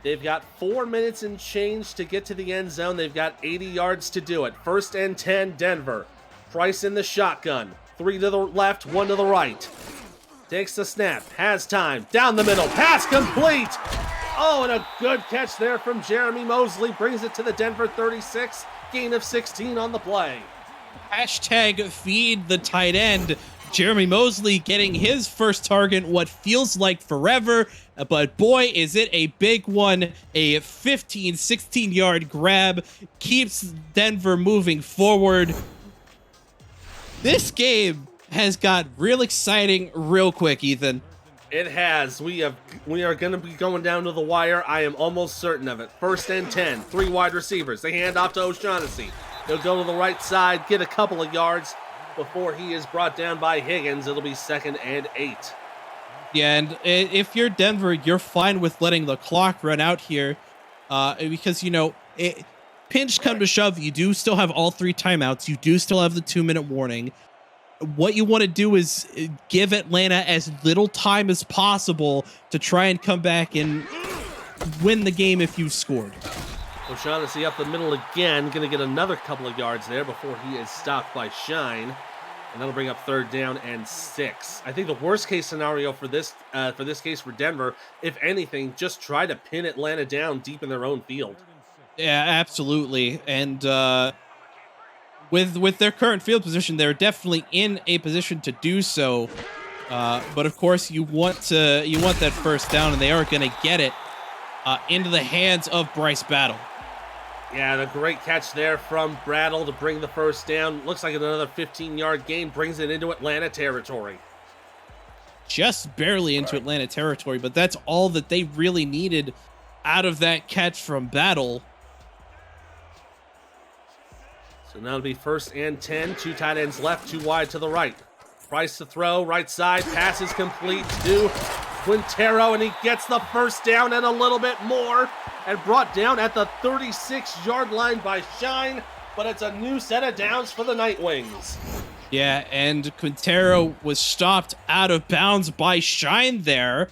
They've got 4 minutes and change to get to the end zone. They've got 80 yards to do it. 1st and 10, Denver. Price in the shotgun. 3 to the left, 1 to the right. Takes the snap, has time, down the middle, pass complete! Oh, and a good catch there from Jeremy Mosley, brings it to the Denver 36, gain of 16 on the play. Hashtag feed the tight end. Jeremy Mosley getting his first target what feels like forever, but boy, is it a big one. A 15, 16-yard grab keeps Denver moving forward. This game has got real exciting real quick, Ethan. It has. We are going to be going down to the wire. I am almost certain of it. 1st and 10, 3 wide receivers. They hand off to O'Shaughnessy. He'll go to the right side, get a couple of yards before he is brought down by Higgins. It'll be 2nd and 8. Yeah, and if you're Denver, you're fine with letting the clock run out here because, pinch come to shove, you do still have all 3 timeouts. You do still have the 2-minute warning. What you want to do is give Atlanta as little time as possible to try and come back and win the game if you've scored. O'Shaughnessy up the middle again, going to get another couple of yards there before he is stopped by Shine. And that'll bring up 3rd down and 6. I think the worst case scenario for this case for Denver, if anything, just try to pin Atlanta down deep in their own field. Yeah, absolutely. And with their current field position, they're definitely in a position to do so. But of course, you want that 1st down, and they are going to get it into the hands of Bryce Battle. Yeah, the great catch there from Brattle to bring the 1st down. Looks like another 15-yard gain brings it into Atlanta territory. Just barely into Atlanta territory, but that's all that they really needed out of that catch from Battle. So now it'll be 1st and 10, 2 tight ends left, 2 wide to the right. Price to throw, right side, pass is complete to Quintero, and he gets the 1st down and a little bit more, and brought down at the 36-yard line by Shine, but it's a new set of downs for the Nightwings. Yeah, and Quintero was stopped out of bounds by Shine there,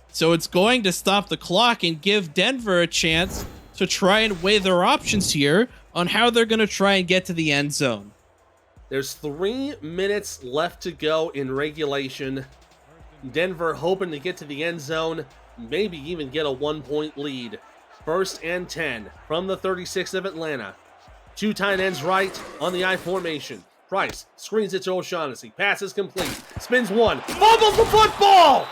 so it's going to stop the clock and give Denver a chance to try and weigh their options here on how they're going to try and get to the end zone. There's 3 minutes left to go in regulation. Denver hoping to get to the end zone, maybe even get a 1-point lead. 1st and 10 from the 36 of Atlanta. 2 tight ends right on the I formation. Price screens it to O'Shaughnessy. Pass is complete. Spins one. Fumbles the football!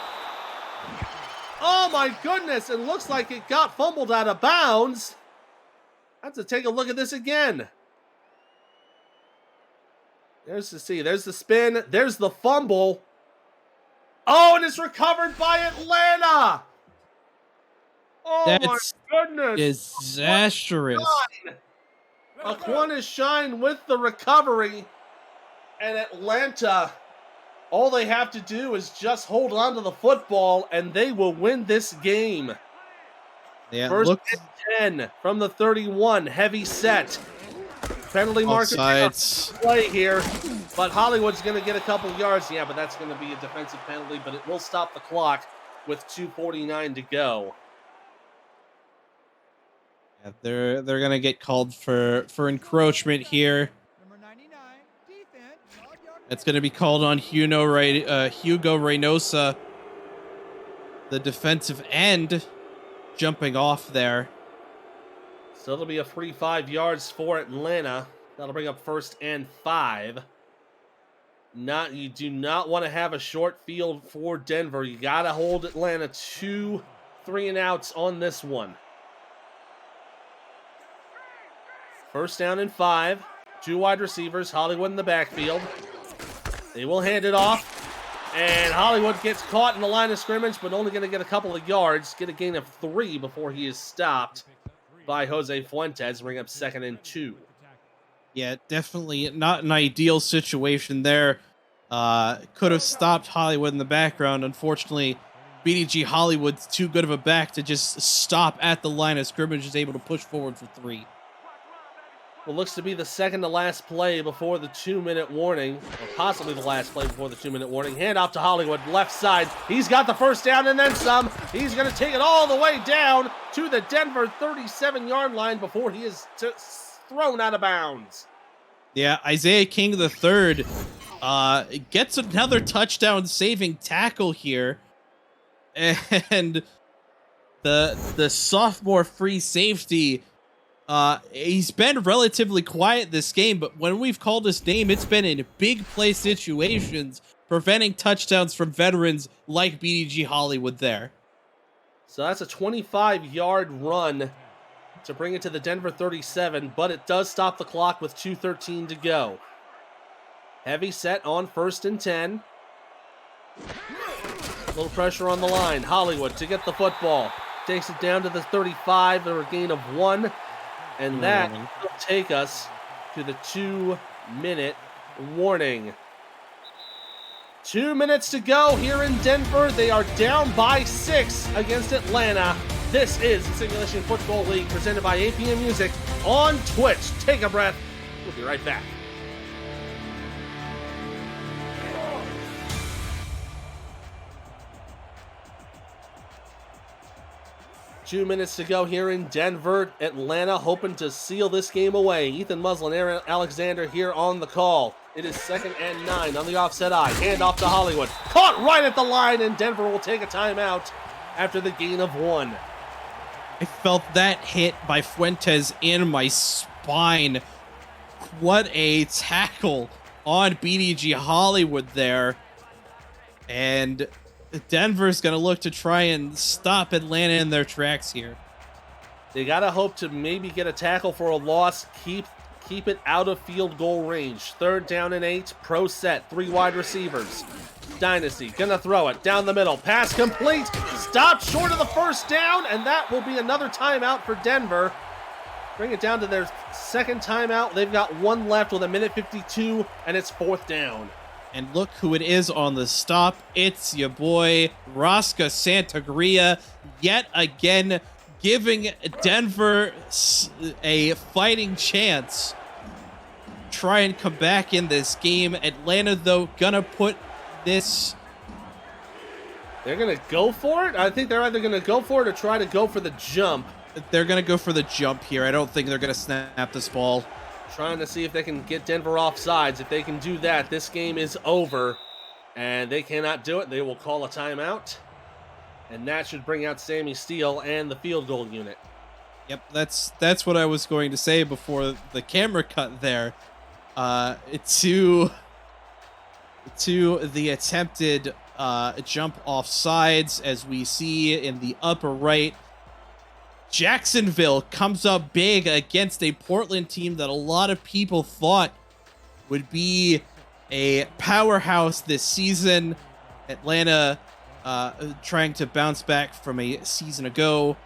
Oh my goodness, it looks like it got fumbled out of bounds. I have to take a look at this again. There's the spin. There's the fumble. Oh, and it's recovered by Atlanta. Oh, That's my goodness. disastrous. Aquinas Shine with the recovery. And Atlanta, all they have to do is just hold on to the football, and they will win this game. Yeah, 1st and 10 from the 31. Heavy set. Penalty marker play here. But Hollywood's going to get a couple yards. Yeah, but that's going to be a defensive penalty, but it will stop the clock with 2:49 to go. Yeah, they're going to get called for encroachment here. Number 99, defense. That's going to be called on Hugo Reynosa, the defensive end, jumping off there. So it'll be a free 5 yards for Atlanta. That'll bring up 1st and 5. You do not want to have a short field for Denver. You got to hold Atlanta 2 3-and-outs on this one. First down and 5. 2 wide receivers. Hollywood in the backfield. They will hand it off. And Hollywood gets caught in the line of scrimmage, but only going to get a couple of yards. Get a gain of 3 before he is stopped by Jose Fuentes. Bring up 2nd and 2. Yeah, definitely not an ideal situation there. Could have stopped Hollywood in the background. Unfortunately, BDG Hollywood's too good of a back to just stop at the line of scrimmage, is able to push forward for 3. Well, looks to be the second to last play before the 2-minute warning, or possibly the last play before the 2-minute warning. Hand off to Hollywood, left side. He's got the first down and then some. He's going to take it all the way down to the Denver 37-yard line before he is thrown out of bounds. Yeah, Isaiah King III gets another touchdown saving tackle here. And the sophomore free safety, he's been relatively quiet this game, but when we've called his name, it's been in big play situations, preventing touchdowns from veterans like BDG Hollywood there. So that's a 25-yard run to bring it to the Denver 37, but it does stop the clock with 2:13 to go. Heavy set on 1st and 10. A little pressure on the line. Hollywood to get the football. Takes it down to the 35 for a gain of 1. And that will take us to the 2-minute warning. 2 minutes to go here in Denver. They are down by 6 against Atlanta. This is the Simulation Football League presented by APM Music on Twitch. Take a breath. We'll be right back. Two minutes to go here in Denver. Atlanta hoping to seal this game away. Ethan Muslin, Aaron Alexander here on the call. It is 2nd and 9 on the offset eye. Hand off to Hollywood. Caught right at the line, and Denver will take a timeout after the gain of 1. I felt that hit by Fuentes in my spine. What a tackle on BDG Hollywood there. And Denver's going to look to try and stop Atlanta in their tracks here. They got to hope to maybe get a tackle for a loss. Keep it out of field goal range. 3rd down and 8. Pro set. 3 wide receivers. Dynasty gonna throw it down the middle. Pass complete. Stopped short of the first down, and that will be another timeout for Denver. Bring it down to their 2nd timeout. They've got 1 left with 1:52, and it's 4th down. And look who it is on the stop. It's your boy, Rosca Santagria, yet again giving Denver a fighting chance. Try and come back in this game. Atlanta, though, gonna put this... They're going to go for it? I think they're either going to go for it or try to go for the jump. They're going to go for the jump here. I don't think they're going to snap this ball. Trying to see if they can get Denver off sides. If they can do that, this game is over. And they cannot do it. They will call a timeout. And that should bring out Sammy Steele and the field goal unit. Yep, that's what I was going to say before the camera cut there. To the attempted jump off sides, as we see in the upper right. Jacksonville comes up big against a Portland team that a lot of people thought would be a powerhouse this season. Atlanta trying to bounce back from a season ago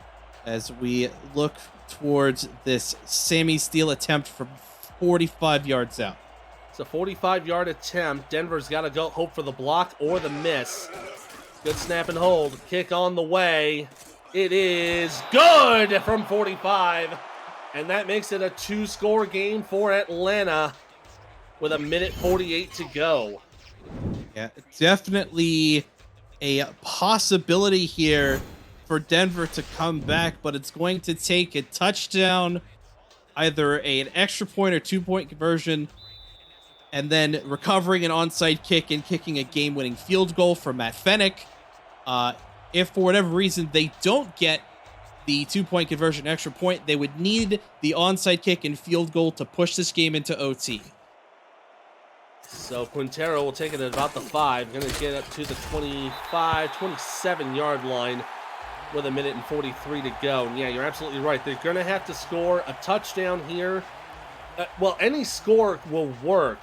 as we look towards this Sammy Steele attempt from 45 yards out. It's a 45-yard attempt. Denver's got to go hope for the block or the miss. Good snap and hold. Kick on the way. It is good from 45. And that makes it a 2-score game for Atlanta with 1:48 to go. Yeah, definitely a possibility here for Denver to come back, but it's going to take a touchdown, either an extra point or 2-point conversion, and then recovering an onside kick and kicking a game-winning field goal for Matt Fennick. If for whatever reason they don't get the 2-point conversion extra point, they would need the onside kick and field goal to push this game into OT. So Quintero will take it at about the 5. Going to get up to the 25, 27-yard line with 1:43 to go. And yeah, you're absolutely right. They're going to have to score a touchdown here. Well, any score will work.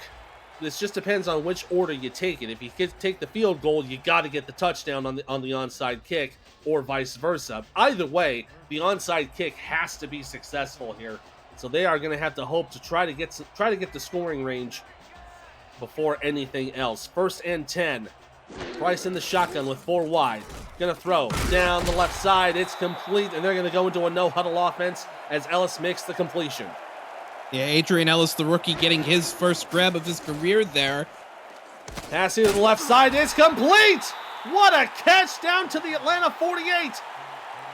This just depends on which order you take it. If you take the field goal, you got to get the touchdown on the onside kick, or vice versa. Either way, the onside kick has to be successful here. So they are going to have to hope to try to get the scoring range before anything else. 1st and 10. Price in the shotgun with 4 wide. Gonna throw down the left side. It's complete, and they're gonna go into a no-huddle offense as Ellis makes the completion. Yeah, Adrian Ellis, the rookie, getting his first grab of his career there. Passing to the left side. It's complete! What a catch down to the Atlanta 48!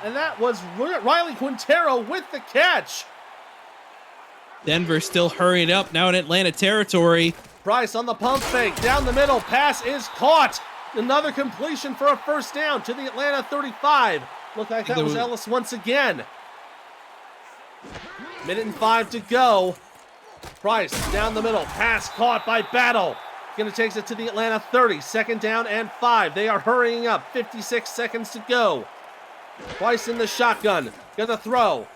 And that was Riley Quintero with the catch. Denver still hurrying up now in Atlanta territory. Price on the pump fake, down the middle, pass is caught. Another completion for a 1st down to the Atlanta 35. Looked like that was Ellis once again. 1:05 to go. Price down the middle, pass caught by Battle. Gonna take it to the Atlanta 30, 2nd down and 5. They are hurrying up, 56 seconds to go. Price in the shotgun, gonna throw.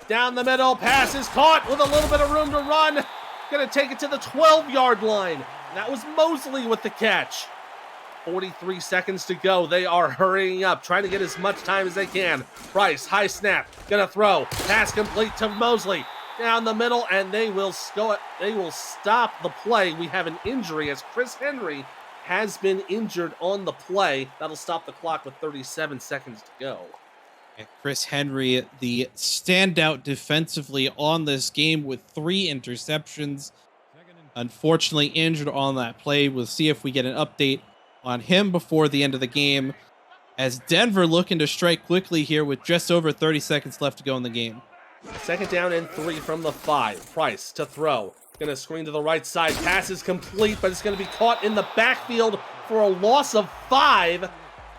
Down the middle, pass is caught with a little bit of room to run. Gonna take it to the 12-yard line. That was Mosley with the catch. 43 seconds to go. They are hurrying up, trying to get as much time as they can. Price, high snap, gonna throw. Pass complete to Mosley. Down the middle, and they will stop the play. We have an injury as Chris Henry has been injured on the play. That'll stop the clock with 37 seconds to go. Chris Henry, the standout defensively on this game with 3 interceptions. Unfortunately injured on that play. We'll see if we get an update on him before the end of the game, as Denver looking to strike quickly here with just over 30 seconds left to go in the game. 2nd down and 3 from the 5. Price to throw. Gonna screen to the right side. Pass is complete, but it's gonna be caught in the backfield for a loss of 5.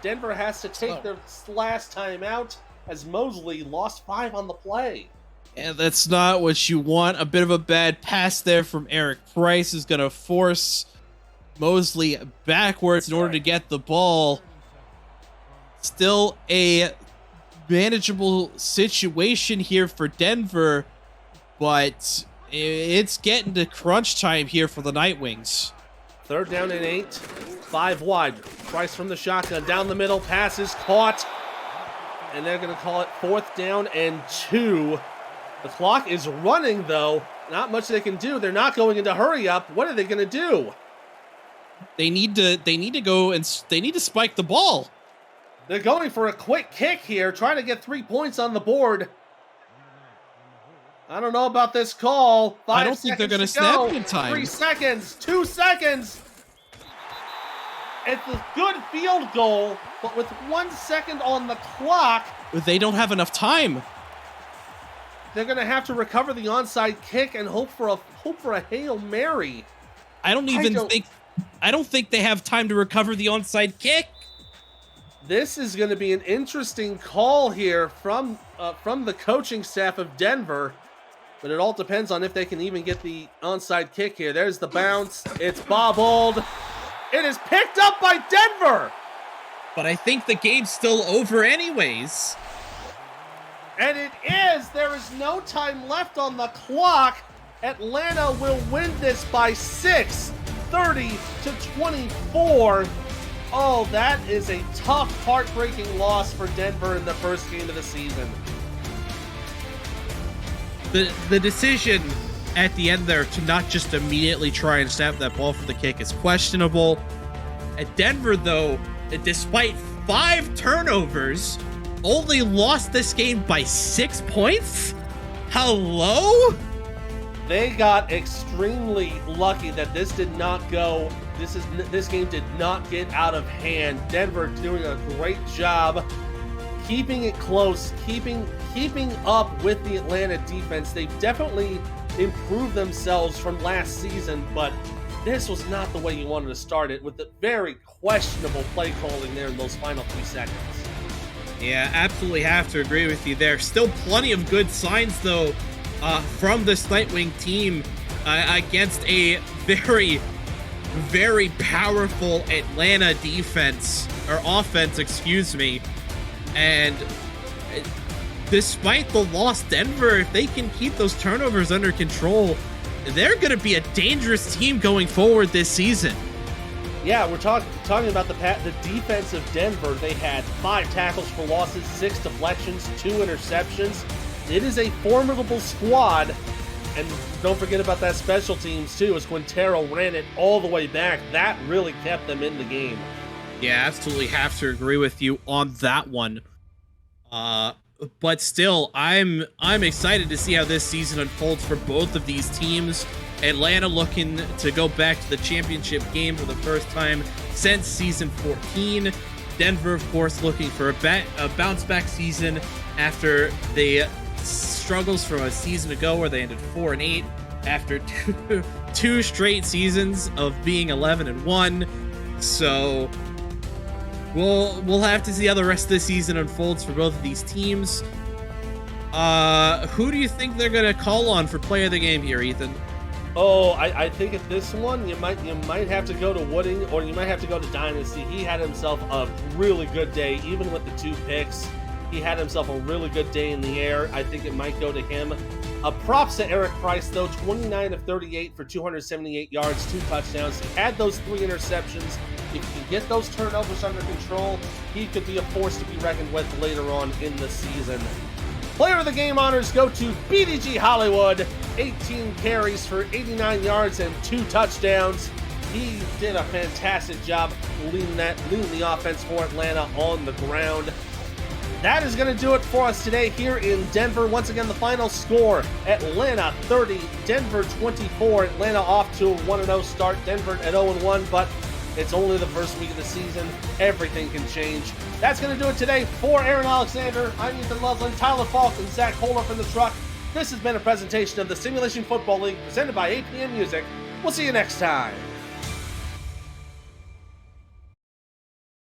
Denver has to take their last timeout as Mosley lost 5 on the play. And that's not what you want. A bit of a bad pass there from Eric Price is going to force Mosley backwards in order to get the ball. Still a manageable situation here for Denver, but it's getting to crunch time here for the Nightwings. 3rd down and 8, 5 wide. Price from the shotgun, down the middle, pass is caught. And they're going to call it 4th down and 2. The clock is running, though. Not much they can do. They're not going into hurry up. What are they going to do? They need to go and they need to spike the ball. They're going for a quick kick here, trying to get 3 points on the board. I don't know about this call. 5 I don't think they're going to snap in time. 3 seconds, 2 seconds. It's a good field goal, but with 1 second on the clock, they don't have enough time. They're going to have to recover the onside kick and hope for a Hail Mary. I don't think they have time to recover the onside kick. This is going to be an interesting call here from the coaching staff of Denver, but it all depends on if they can even get the onside kick here. There's the bounce. It's bobbled. It is picked up by Denver. But I think the game's still over anyways. And it is. There is no time left on the clock. Atlanta will win this by 6, 30-24. Oh, that is a tough, heartbreaking loss for Denver in the first game of the season. The decision at the end there to not just immediately try and snap that ball for the kick is questionable. At Denver, though, despite 5 turnovers, only lost this game by 6 points? Hello? They got extremely lucky that this did not go. This game did not get out of hand. Denver doing a great job keeping it close, keeping up with the Atlanta defense. They've definitely improved themselves from last season, but this was not the way you wanted to start it, with the very questionable play calling there in those final 3 seconds. Yeah, absolutely have to agree with you there. Still plenty of good signs, though, from this Nightwing team against a very very powerful Atlanta defense, or offense, excuse me. And despite the loss, Denver, if they can keep those turnovers under control, they're going to be a dangerous team going forward this season. Yeah, we're talking about the defense of Denver. They had 5 tackles for losses, 6 deflections, 2 interceptions. It is a formidable squad. And don't forget about that special teams, too, as Quintero ran it all the way back. That really kept them in the game. Yeah, absolutely have to agree with you on that one. But still, I'm excited to see how this season unfolds for both of these teams. Atlanta looking to go back to the championship game for the first time since season 14. Denver, of course, looking for a bounce-back season after the struggles from a season ago where they ended 4-8 after two straight seasons of being 11-1. So we'll have to see how the rest of the season unfolds for both of these teams. Who do you think they're gonna call on for player of the game here, Ethan? Oh, I think at this one you might have to go to Wooding, or you might have to go to Dynasty. He had himself a really good day, even with the 2 picks. He had himself a really good day in the air. I think it might go to him. Props to Eric Price, though. 29 of 38 for 278 yards, 2 touchdowns. He had those 3 interceptions. If he can get those turnovers under control, he could be a force to be reckoned with later on in the season. Player of the game honors go to BDG Hollywood. 18 carries for 89 yards and 2 touchdowns. He did a fantastic job leading the offense for Atlanta on the ground. That is going to do it for us today here in Denver. Once again, the final score, Atlanta 30, Denver 24. Atlanta off to a 1-0 start, Denver at 0-1, but it's only the first week of the season. Everything can change. That's going to do it today for Aaron Alexander. I'm Ethan Loveland, Tyler Falk, and Zach Holder from the truck. This has been a presentation of the Simulation Football League presented by APM Music. We'll see you next time.